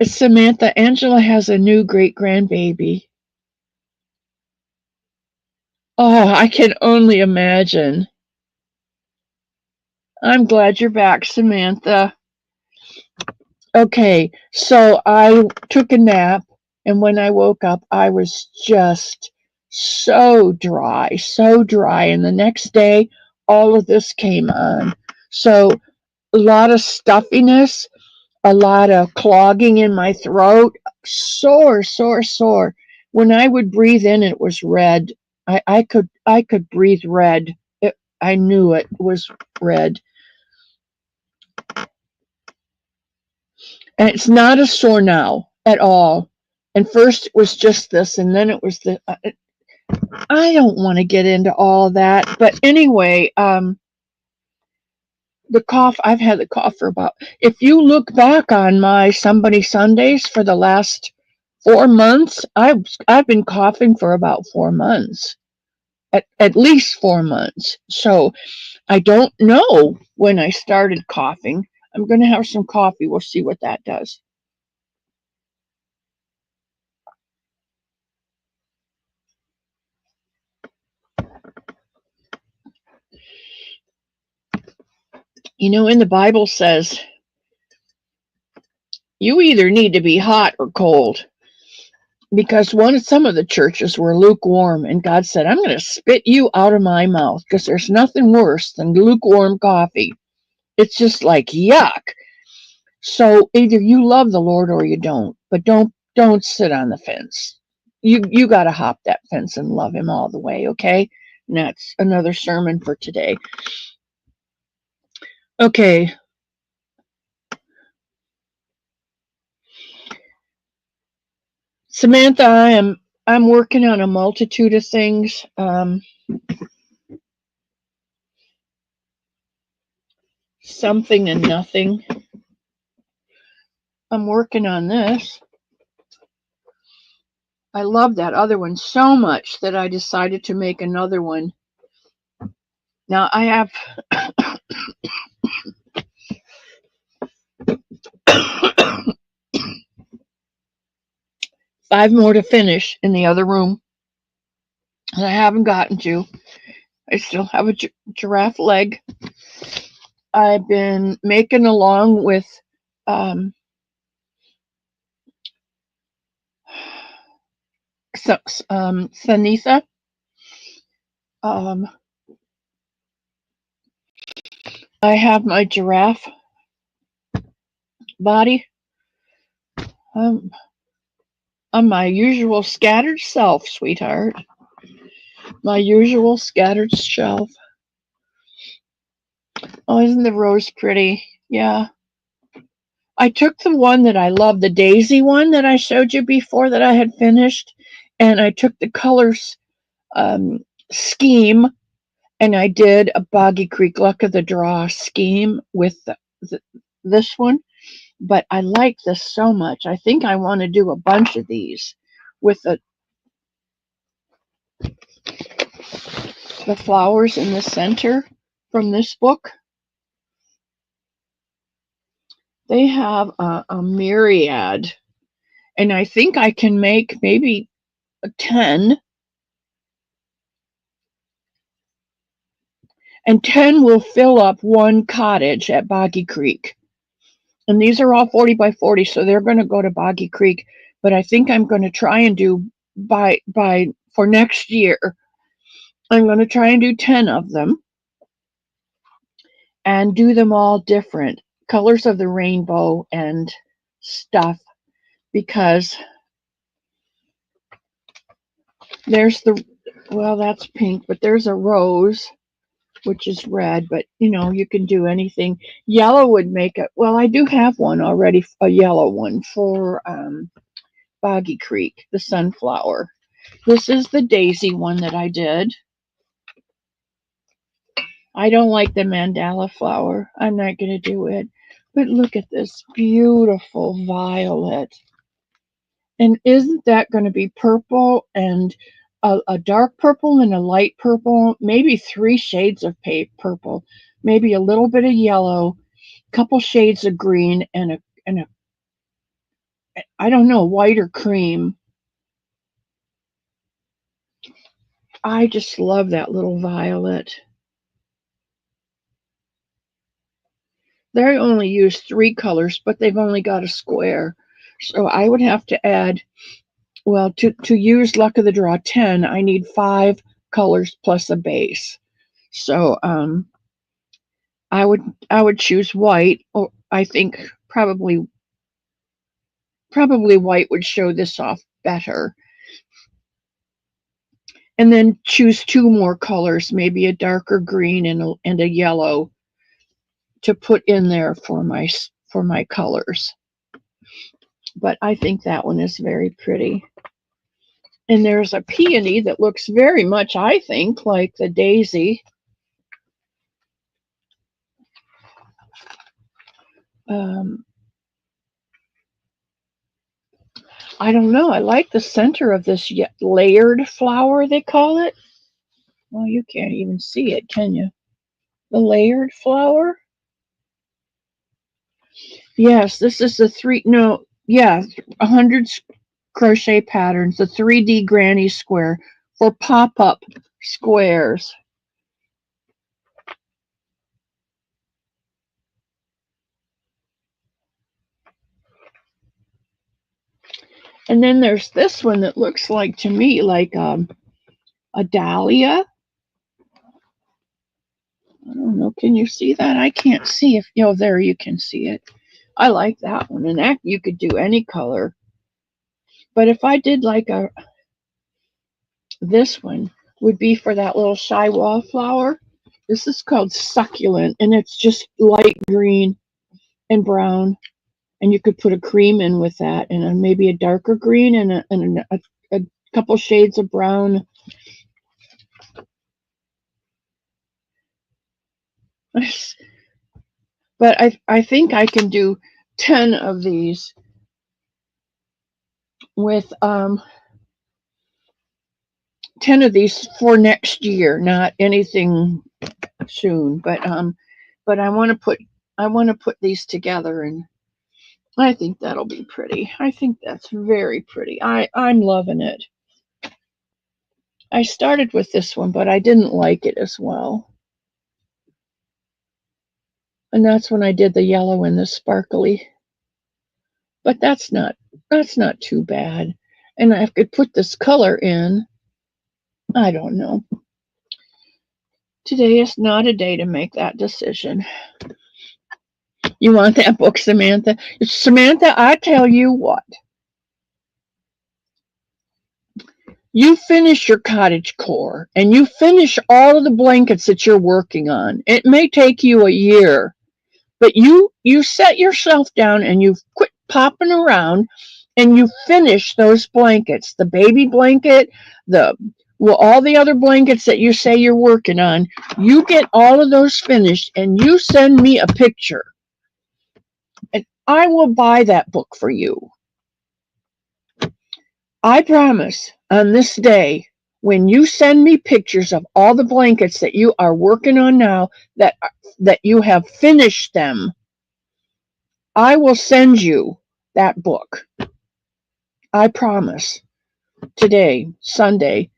Samantha, Angela has a new great grandbaby. Oh, I can only imagine. I'm glad you're back, Samantha. Okay, so I took a nap, and when I woke up, I was just so dry, so dry. And the next day, all of this came on. So, a lot of stuffiness, a lot of clogging in my throat, sore, sore, sore. When I would breathe in, it was red. I could breathe red. I knew it was red. And it's not a sore now at all. And first it was just this, and then it was the. I don't want to get into all that, but anyway, the cough. I've had the cough for about. If you look back on my Somebunny Sundays for the last 4 months, I've been coughing for about 4 months, at least 4 months. So I don't know when I started coughing. I'm going to have some coffee. We'll see what that does. You know, in the Bible says you either need to be hot or cold, because some of the churches were lukewarm, and God said, I'm going to spit you out of my mouth, because there's nothing worse than lukewarm coffee. It's just like yuck. So either you love the Lord or you don't, but don't sit on the fence. You got to hop that fence and love him all the way, okay? And that's another sermon for today. Okay. Samantha, I'm working on a multitude of things. Something and nothing. I'm working on this. I love that other one so much that I decided to make another one. Now I have 5 more to finish in the other room that I haven't gotten to. I still have a giraffe leg. I've been making along with um, Sanitha. Um, I have my giraffe body. Um, I'm my usual scattered self, sweetheart. My usual scattered self. Oh, isn't the rose pretty? Yeah. I took the one that I love, the daisy one that I showed you before that I had finished, and I took the colors um, scheme, and I did a Boggy Creek Luck of the Draw scheme with this one. But I like this so much. I think I want to do a bunch of these with the flowers in the center from this book. They have a myriad, and I think I can make maybe 10, and 10 will fill up one cottage at Boggy Creek. And these are all 40 by 40, so they're going to go to Boggy Creek. But I think I'm going to try and do by for next year. I'm going to try and do 10 of them and do them all different colors of the rainbow and stuff, because there's that's pink, but there's a rose which is red, but you can do anything. Yellow would make it. Well, I do have one already, a yellow one for Boggy Creek, the sunflower. This is the daisy one that I did. I don't like the mandala flower. I'm not going to do it. But look at this beautiful violet. And isn't that going to be purple and a dark purple and a light purple? Maybe 3 shades of purple. Maybe a little bit of yellow, a couple shades of green, and a I don't know, white or cream. I just love that little violet. They only use 3 colors, but they've only got a square. So I would have to add, well, to use Luck of the Draw 10, I need 5 colors plus a base. So I would choose white, or I think probably white would show this off better. And then choose 2 more colors, maybe a darker green and a yellow to put in there for my colors. But I think that one is very pretty. And there's a peony that looks very much, I think, like the daisy. I don't know. I like the center of this layered flower, they call it. Well, you can't even see it, can you? The layered flower? Yes, this is the 100 crochet patterns, the 3D granny square for pop-up squares. And then there's this one that looks like, to me, like a dahlia. I don't know. Can you see that? I can't see if, there you can see it. I like that one. And that you could do any color. But if I did like this one would be for that little shy wallflower. This is called succulent, and it's just light green and brown. And you could put a cream in with that, and maybe a darker green and a couple shades of brown. But I think I can do 10 of these with 10 of these for next year, not anything soon. But I want to put these together, and I think that'll be pretty. I think that's very pretty. I'm loving it. I started with this one, but I didn't like it as well. And that's when I did the yellow and the sparkly. But that's not too bad. And I could put this color in. I don't know. Today is not a day to make that decision. You want that book, Samantha? Samantha, I tell you what. You finish your cottage core and you finish all of the blankets that you're working on. It may take you a year, but you set yourself down and you quit popping around and you finish those blankets, the baby blanket, all the other blankets that you say you're working on. You get all of those finished and you send me a picture, and I will buy that book for you. I promise, on this day, when you send me pictures of all the blankets that you are working on now, that you have finished them, I will send you that book. I promise. Today, Sunday,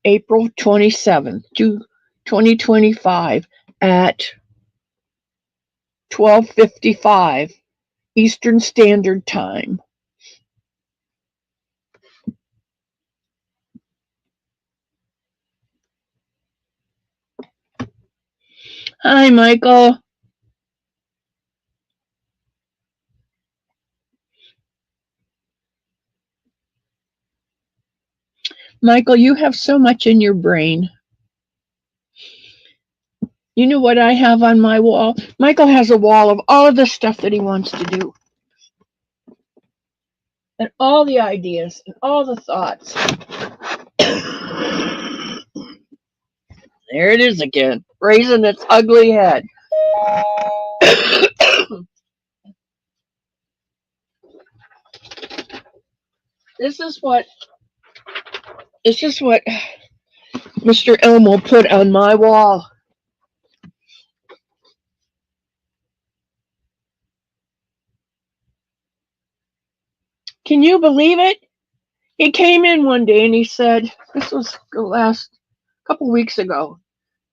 April 27th, 2025, at 12:55 Eastern Standard Time. Hi, Michael. Michael, you have so much in your brain. You know what I have on my wall? Michael has a wall of all of the stuff that he wants to do, and all the ideas, and all the thoughts. There it is again, raising its ugly head. This is what Mr. Elmo put on my wall. Can you believe it? He came in one day and he said, this was the last couple weeks ago,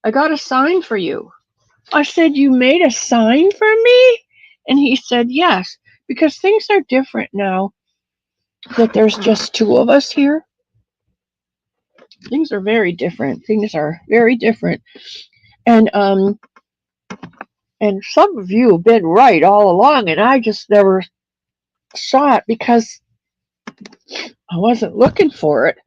I got a sign for you. I said, you made a sign for me? And he said, yes, because things are different now that there's just two of us here. Things are very different. Things are very different. And some of you have been right all along, and I just never saw it because I wasn't looking for it.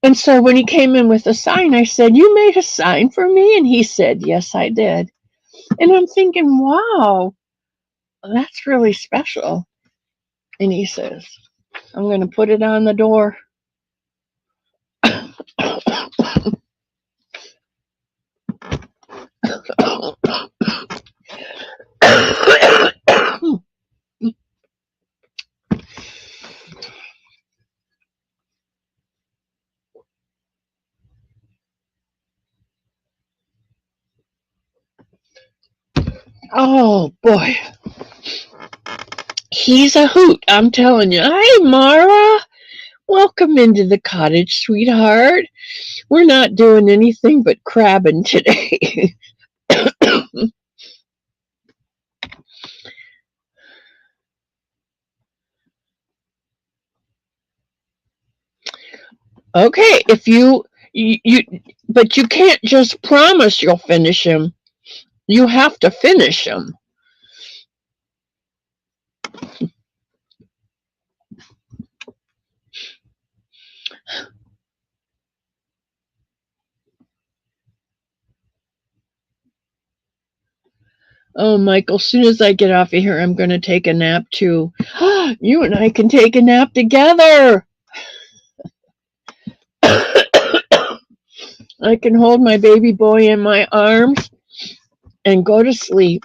And so when he came in with a sign, I said, you made a sign for me? And he said, yes, I did. And I'm thinking, wow, that's really special. And he says, I'm going to put it on the door. Oh, boy. He's a hoot, I'm telling you. Hi, Mara. Welcome into the cottage, sweetheart. We're not doing anything but crabbing today. Okay, if you but you can't just promise you'll finish him. You have to finish him. Oh, Michael, as soon as I get off of here, I'm going to take a nap too. You and I can take a nap together. I can hold my baby boy in my arms and go to sleep.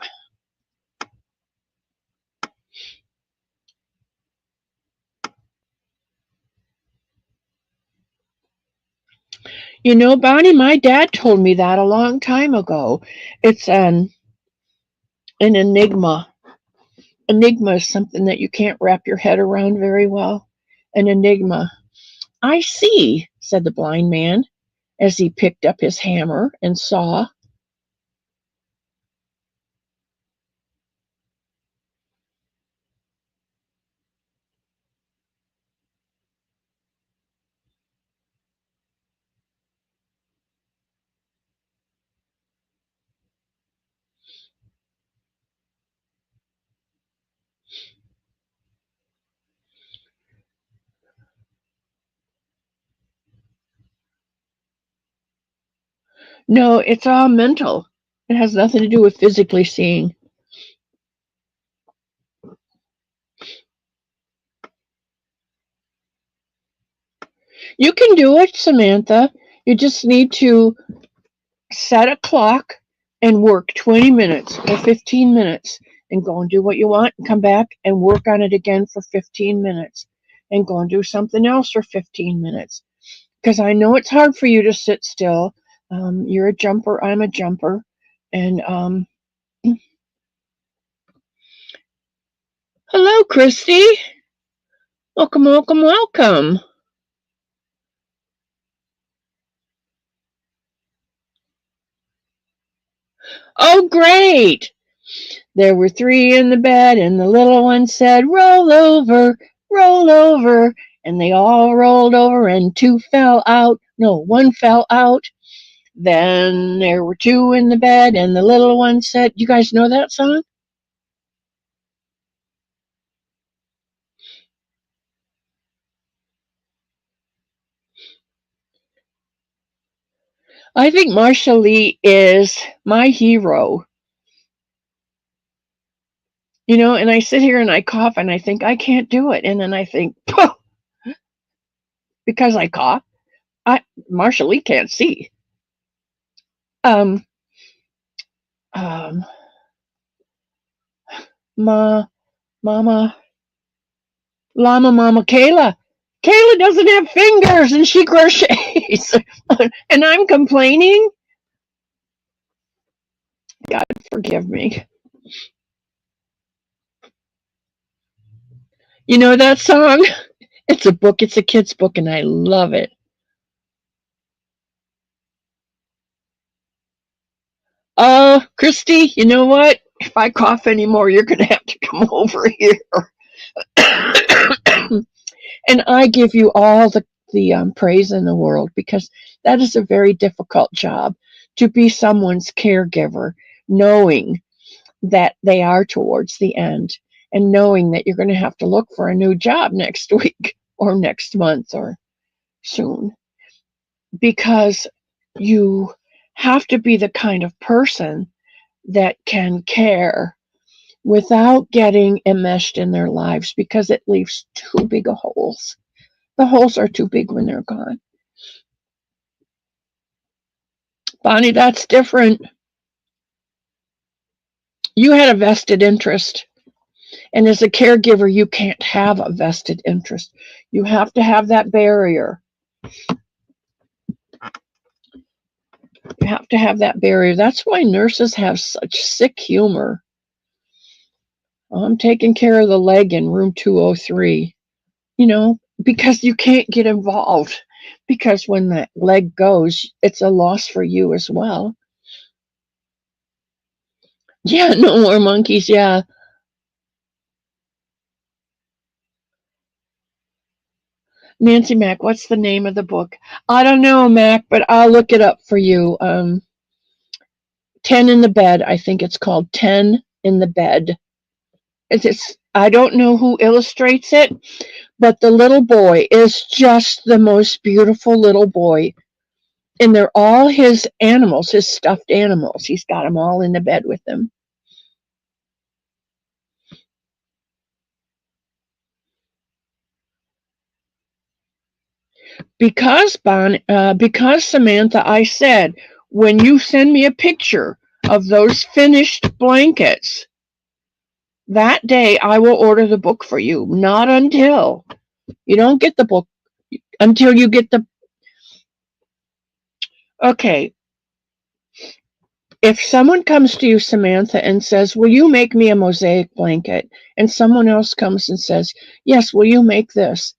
You know, Bonnie, my dad told me that a long time ago. It's An enigma. Enigma is something that you can't wrap your head around very well. An enigma. I see, said the blind man as he picked up his hammer and saw. No, it's all mental. It has nothing to do with physically seeing. You can do it, Samantha. You just need to set a clock and work 20 minutes or 15 minutes and go and do what you want and come back and work on it again for 15 minutes and go and do something else for 15 minutes. Because I know it's hard for you to sit still. You're a jumper, I'm a jumper. And hello, Christy. Welcome, welcome, welcome. Oh, great. There were three in the bed, and the little one said, roll over, roll over. And they all rolled over, and two fell out. No, one fell out. Then there were two in the bed, and the little one said, you guys know that song? I think Marsha Lee is my hero. You know, and I sit here and I cough and I think I can't do it. And then I think, because I cough, Marsha Lee can't see. Um, um, ma, mama, Mama Kayla. Kayla doesn't have fingers and she crochets. And I'm complaining? God forgive me. You know that song? It's a book, it's a kid's book, and I love it. Christy, you know what? If I cough anymore, you're going to have to come over here. And I give you all the praise in the world because that is a very difficult job to be someone's caregiver, knowing that they are towards the end and knowing that you're going to have to look for a new job next week or next month or soon because you have to be the kind of person that can care without getting enmeshed in their lives because it leaves too big of holes. The holes are too big when they're gone. Bonnie, that's different. You had a vested interest. And as a caregiver, you can't have a vested interest. You have to have that barrier. You have to have that barrier. That's why nurses have such sick humor. I'm taking care of the leg in room 203, you know, because you can't get involved. Because when that leg goes, it's a loss for you as well. Yeah, no more monkeys. Yeah. Nancy Mack, what's the name of the book? I don't know, Mac, but I'll look it up for you. 10 in the bed. I think it's called 10 in the bed. I don't know who illustrates it, but the little boy is just the most beautiful little boy. And they're all his animals, his stuffed animals. He's got them all in the bed with him. Because Samantha, I said, when you send me a picture of those finished blankets, that day I will order the book for you. Not until you don't get the book until you get the. Okay, If someone comes to you, Samantha, and says, will you make me a mosaic blanket? And someone else comes and says, yes, will you make this?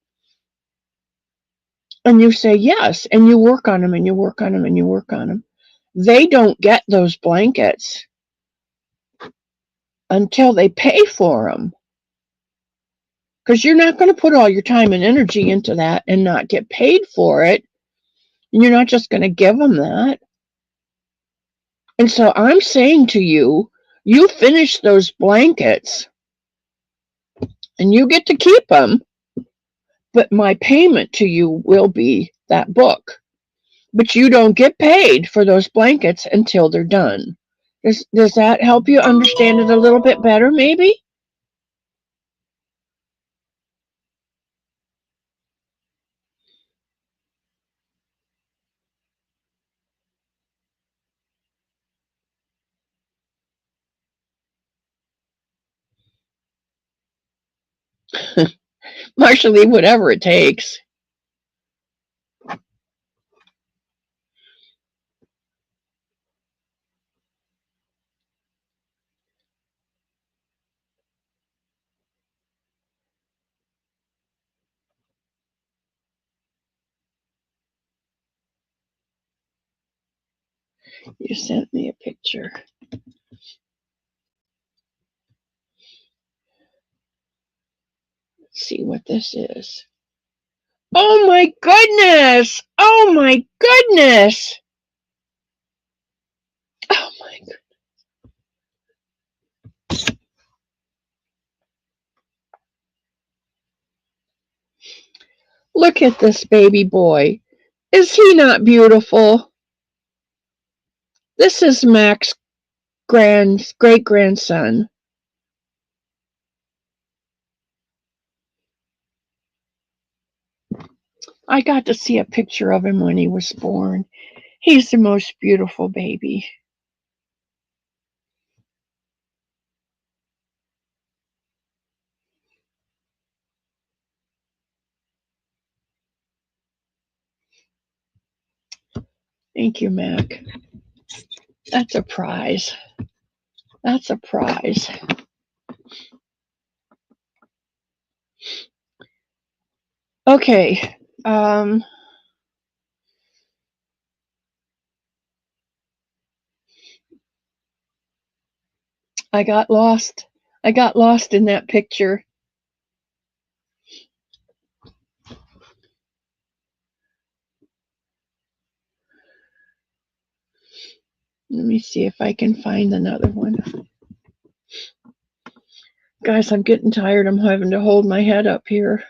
And you say yes, and you work on them, and you work on them, and you work on them. They don't get those blankets until they pay for them. Because you're not going to put all your time and energy into that and not get paid for it. And you're not just going to give them that. And so I'm saying to you, you finish those blankets and you get to keep them, but my payment to you will be that book. But you don't get paid for those blankets until they're done. Does that help you understand it a little bit better, maybe? Marshall, whatever it takes. You sent me a picture. Let's see what this is. Oh my goodness! Oh my goodness! Oh my goodness. Look at this baby boy. Is he not beautiful? This is Mac's great grandson. I got to see a picture of him when he was born. He's the most beautiful baby. Thank you, Mac. That's a prize. That's a prize. Okay. I got lost. I got lost in that picture. Let me see if I can find another one. Guys, I'm getting tired. I'm having to hold my head up here.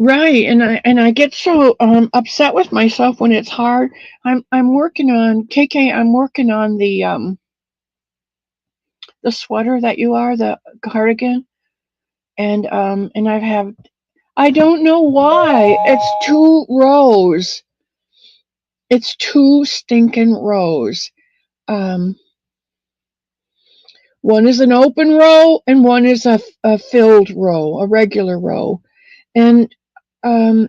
Right, and I get so upset with myself when it's hard. I'm working on KK. I'm working on the sweater that you are, the cardigan, and I don't know why it's 2 rows. It's 2 stinking rows. Um, one is an open row and one is a filled row, a regular row, and um,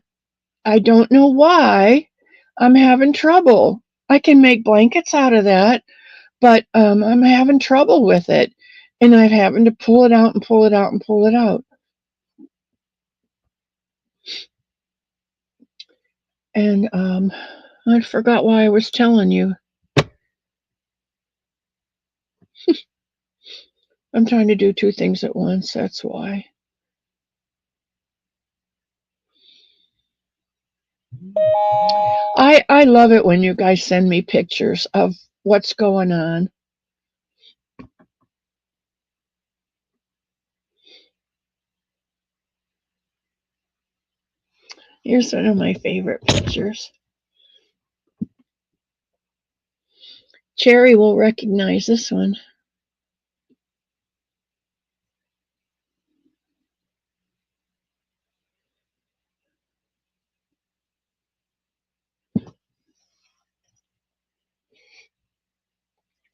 I don't know why I'm having trouble. I can make blankets out of that, but I'm having trouble with it. And I'm having to pull it out and pull it out and pull it out. And I forgot why I was telling you. I'm trying to do 2 things at once. That's why. I love it when you guys send me pictures of what's going on. Here's one of my favorite pictures. Cherry will recognize this one.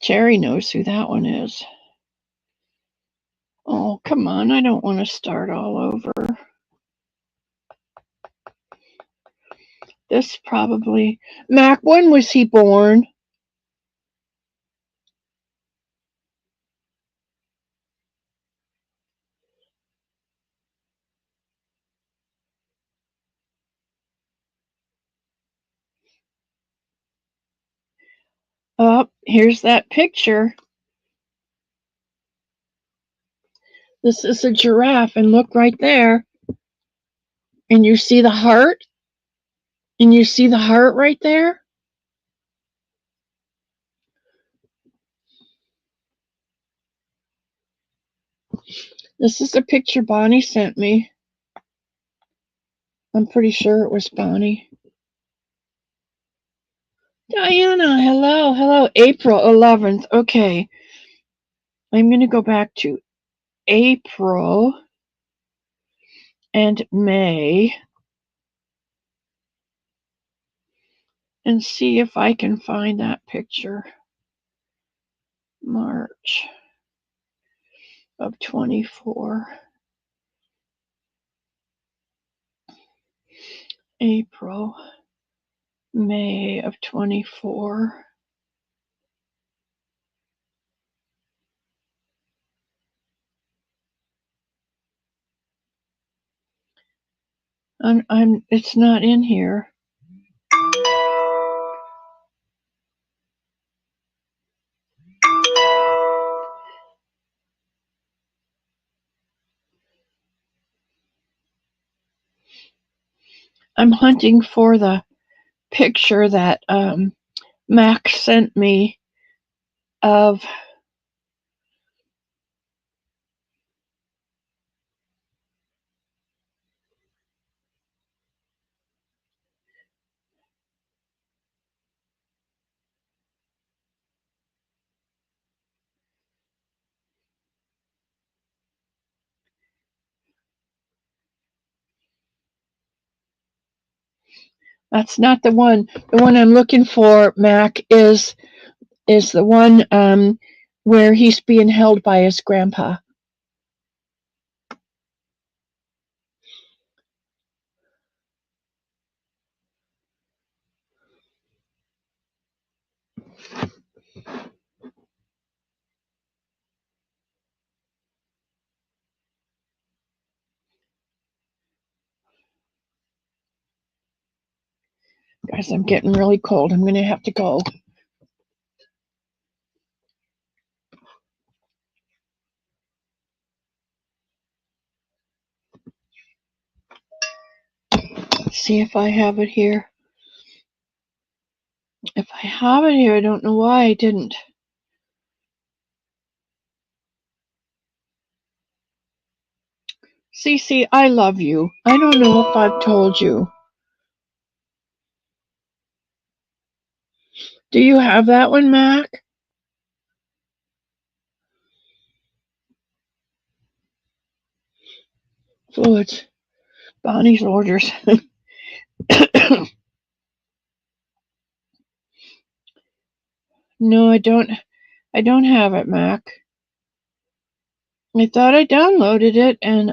Cherry knows who that one is. Oh, come on. I don't want to start all over. This probably... Mac, when was he born? Oh, here's that picture. This is a giraffe, and look right there. And you see the heart? And you see the heart right there? This is a picture Bonnie sent me. I'm pretty sure it was Bonnie. Diana, hello, hello. April 11th. Okay. I'm going to go back to April and May and see if I can find that picture. March of 24. April, May of 24. It's not in here. I'm hunting for the picture that Mac sent me of that's not the one. The one I'm looking for, Mac, is the one where he's being held by his grandpa. Guys, I'm getting really cold. I'm going to have to go. Let's see if I have it here. If I have it here, I don't know why I didn't. Cece, I love you. I don't know if I've told you. Do you have that one, Mac? Fluids. Bonnie's orders. No, I don't have it, Mac. I thought I downloaded it and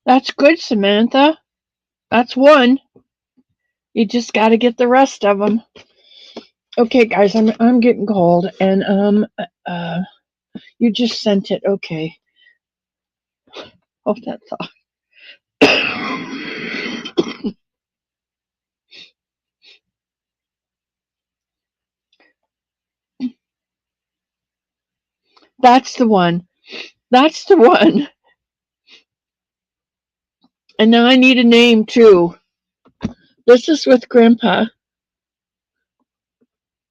that's good, Samantha. That's one. You just got to get the rest of them. Okay, guys, I'm getting cold, and you just sent it. Okay. Hope that's all. That's the one. That's the one. And now I need a name too. This is with Grandpa.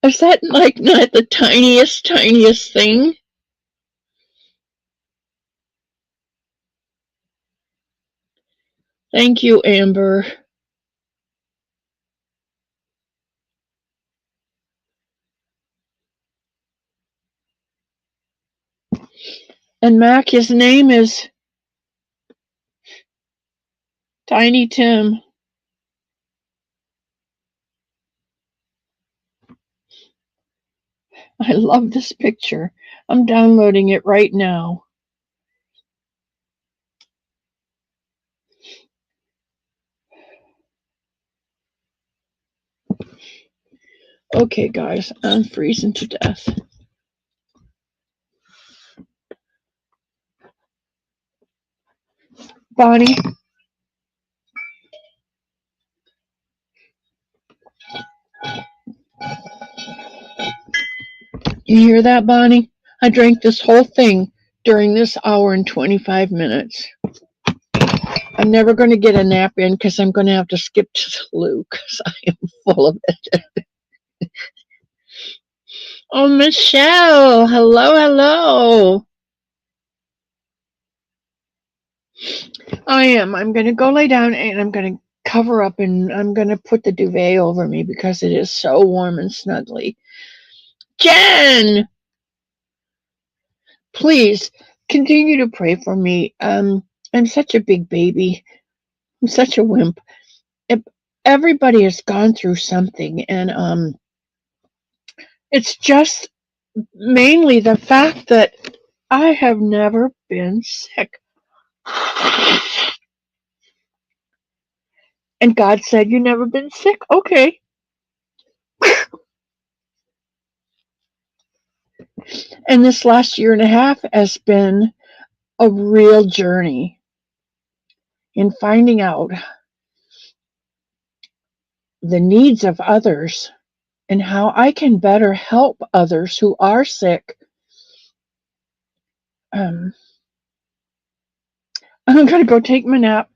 Is that like not the tiniest thing? Thank you, Amber. And Mac, his name is Tiny Tim. I love this picture. I'm downloading it right now. Okay, guys, I'm freezing to death. Bonnie, you hear that, Bonnie? I drank this whole thing during this hour and 25 minutes. I'm never going to get a nap in because I'm going to have to skip to the loo because I am full of it. Oh, Michelle. Hello, hello. I am. I'm going to go lay down and I'm going to cover up and I'm going to put the duvet over me because it is so warm and snuggly. Jen, please continue to pray for me. I'm such a big baby. I'm such a wimp. Everybody has gone through something, and it's just mainly the fact that I have never been sick. And God said, "You never been sick? Okay." And this last year and a half has been a real journey in finding out the needs of others and how I can better help others who are sick. Um, I'm going to go take my nap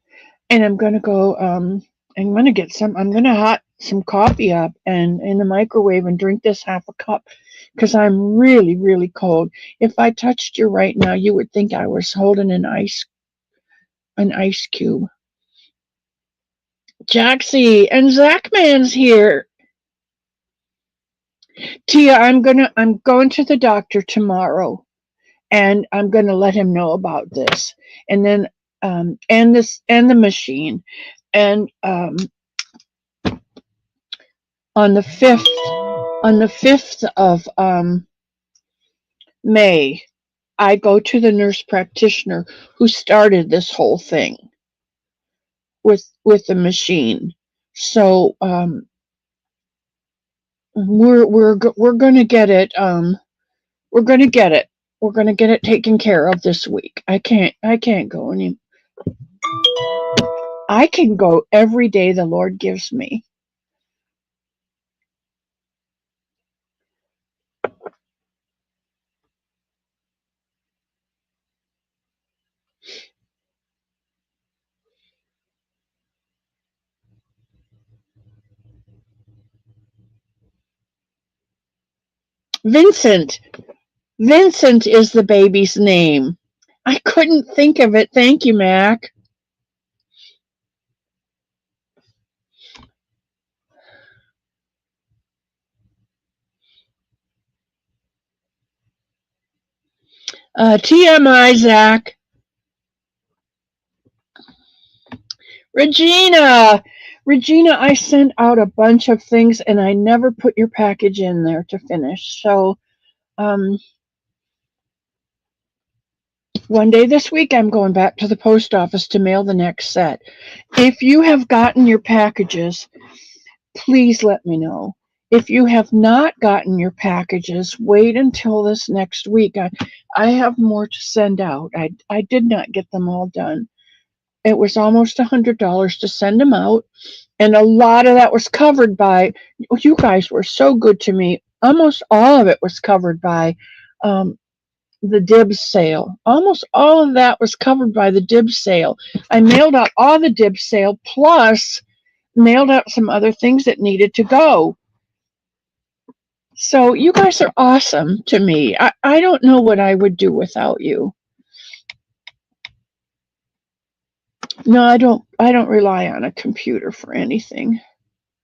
and I'm going to go, I'm going to get I'm going to hot some coffee up and in the microwave and drink this half a cup because I'm really, really cold. If I touched you right now, you would think I was holding an ice cube. Jaxie and Zachman's here. Tia, I'm going to the doctor tomorrow and I'm going to let him know about this. And then, and the machine. And, on the 5th of, May, I go to the nurse practitioner who started this whole thing with the machine. So, we're going to get it, we're going to get it. We're going to get it taken care of this week. I can't go any. I can go every day the Lord gives me. Vincent. Vincent is the baby's name. I couldn't think of it. Thank you, Mac. TMI, Zach. Regina. Regina, I sent out a bunch of things and I never put your package in there to finish. So, one day this week, I'm going back to the post office to mail the next set. If you have gotten your packages, please let me know. If you have not gotten your packages, wait until this next week. I have more to send out. I did not get them all done. It was almost $100 to send them out, and a lot of that was covered by, you guys were so good to me. Almost all of it was covered by the Dibs sale. Almost all of that was covered by the Dibs sale. I mailed out all the Dibs sale plus mailed out some other things that needed to go. So you guys are awesome to me. I don't know what I would do without you. No, I don't rely on a computer for anything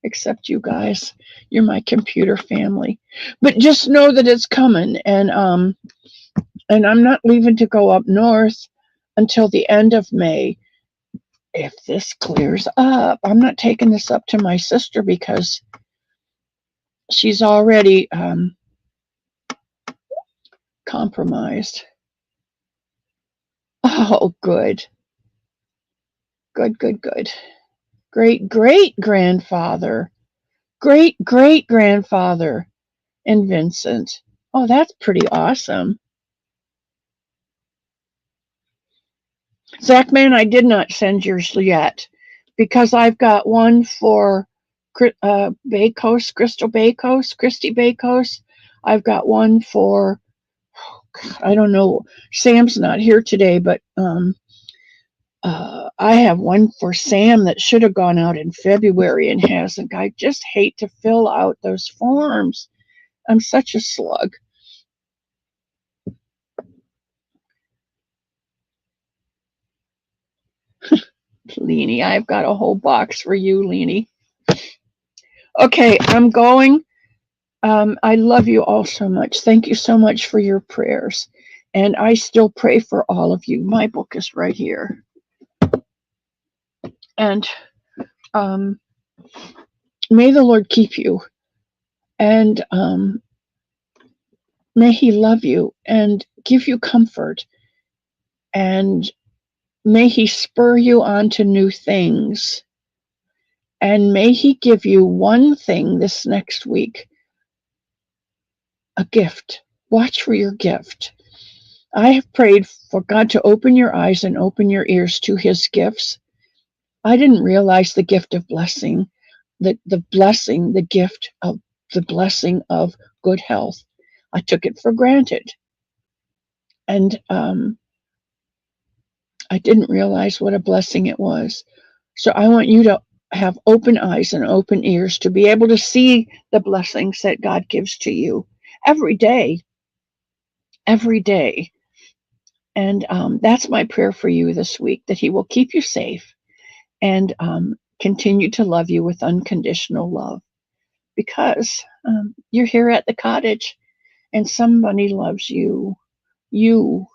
except you guys. You're my computer family. But just know that it's coming, and I'm not leaving to go up north until the end of May. If this clears up, I'm not taking this up to my sister because she's already compromised. Oh, good. Good, good, good. Great great grandfather. Great great grandfather and Vincent. Oh, that's pretty awesome. Zachman, I did not send yours yet because I've got one for Bakos, Crystal Bakos, Christy Bakos. I've got one for, I don't know, Sam's not here today, but I have one for Sam that should have gone out in February and hasn't. I just hate to fill out those forms. I'm such a slug. Leanie, I've got a whole box for you, Leanie. Okay, I'm going. I love you all so much. Thank you so much for your prayers. And I still pray for all of you. My book is right here. And um, may the Lord keep you. And may He love you and give you comfort. And may He spur you on to new things. And may He give you one thing this next week, a gift. Watch for your gift. I have prayed for God to open your eyes and open your ears to His gifts. I didn't realize the gift of blessing, the gift of the blessing of good health. I took it for granted. And I didn't realize what a blessing it was. So I want you to have open eyes and open ears to be able to see the blessings that God gives to you every day, every day. And that's my prayer for you this week, that He will keep you safe and continue to love you with unconditional love, because you're here at the cottage and somebody loves you. You,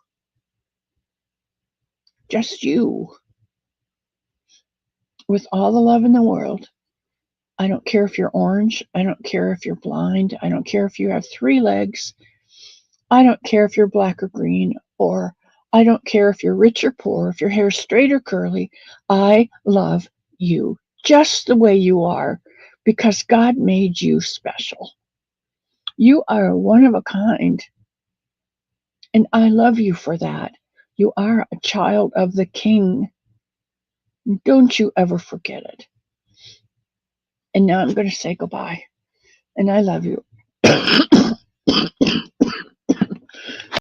just you, with all the love in the world. I don't care if you're orange. I don't care if you're blind. I don't care if you have 3 legs. I don't care if you're black or green, or I don't care if you're rich or poor, if your hair's straight or curly. I love you just the way you are, because God made you special. You are one of a kind, and I love you for that. You are a child of the King. Don't you ever forget it. And now I'm going to say goodbye, and I love you.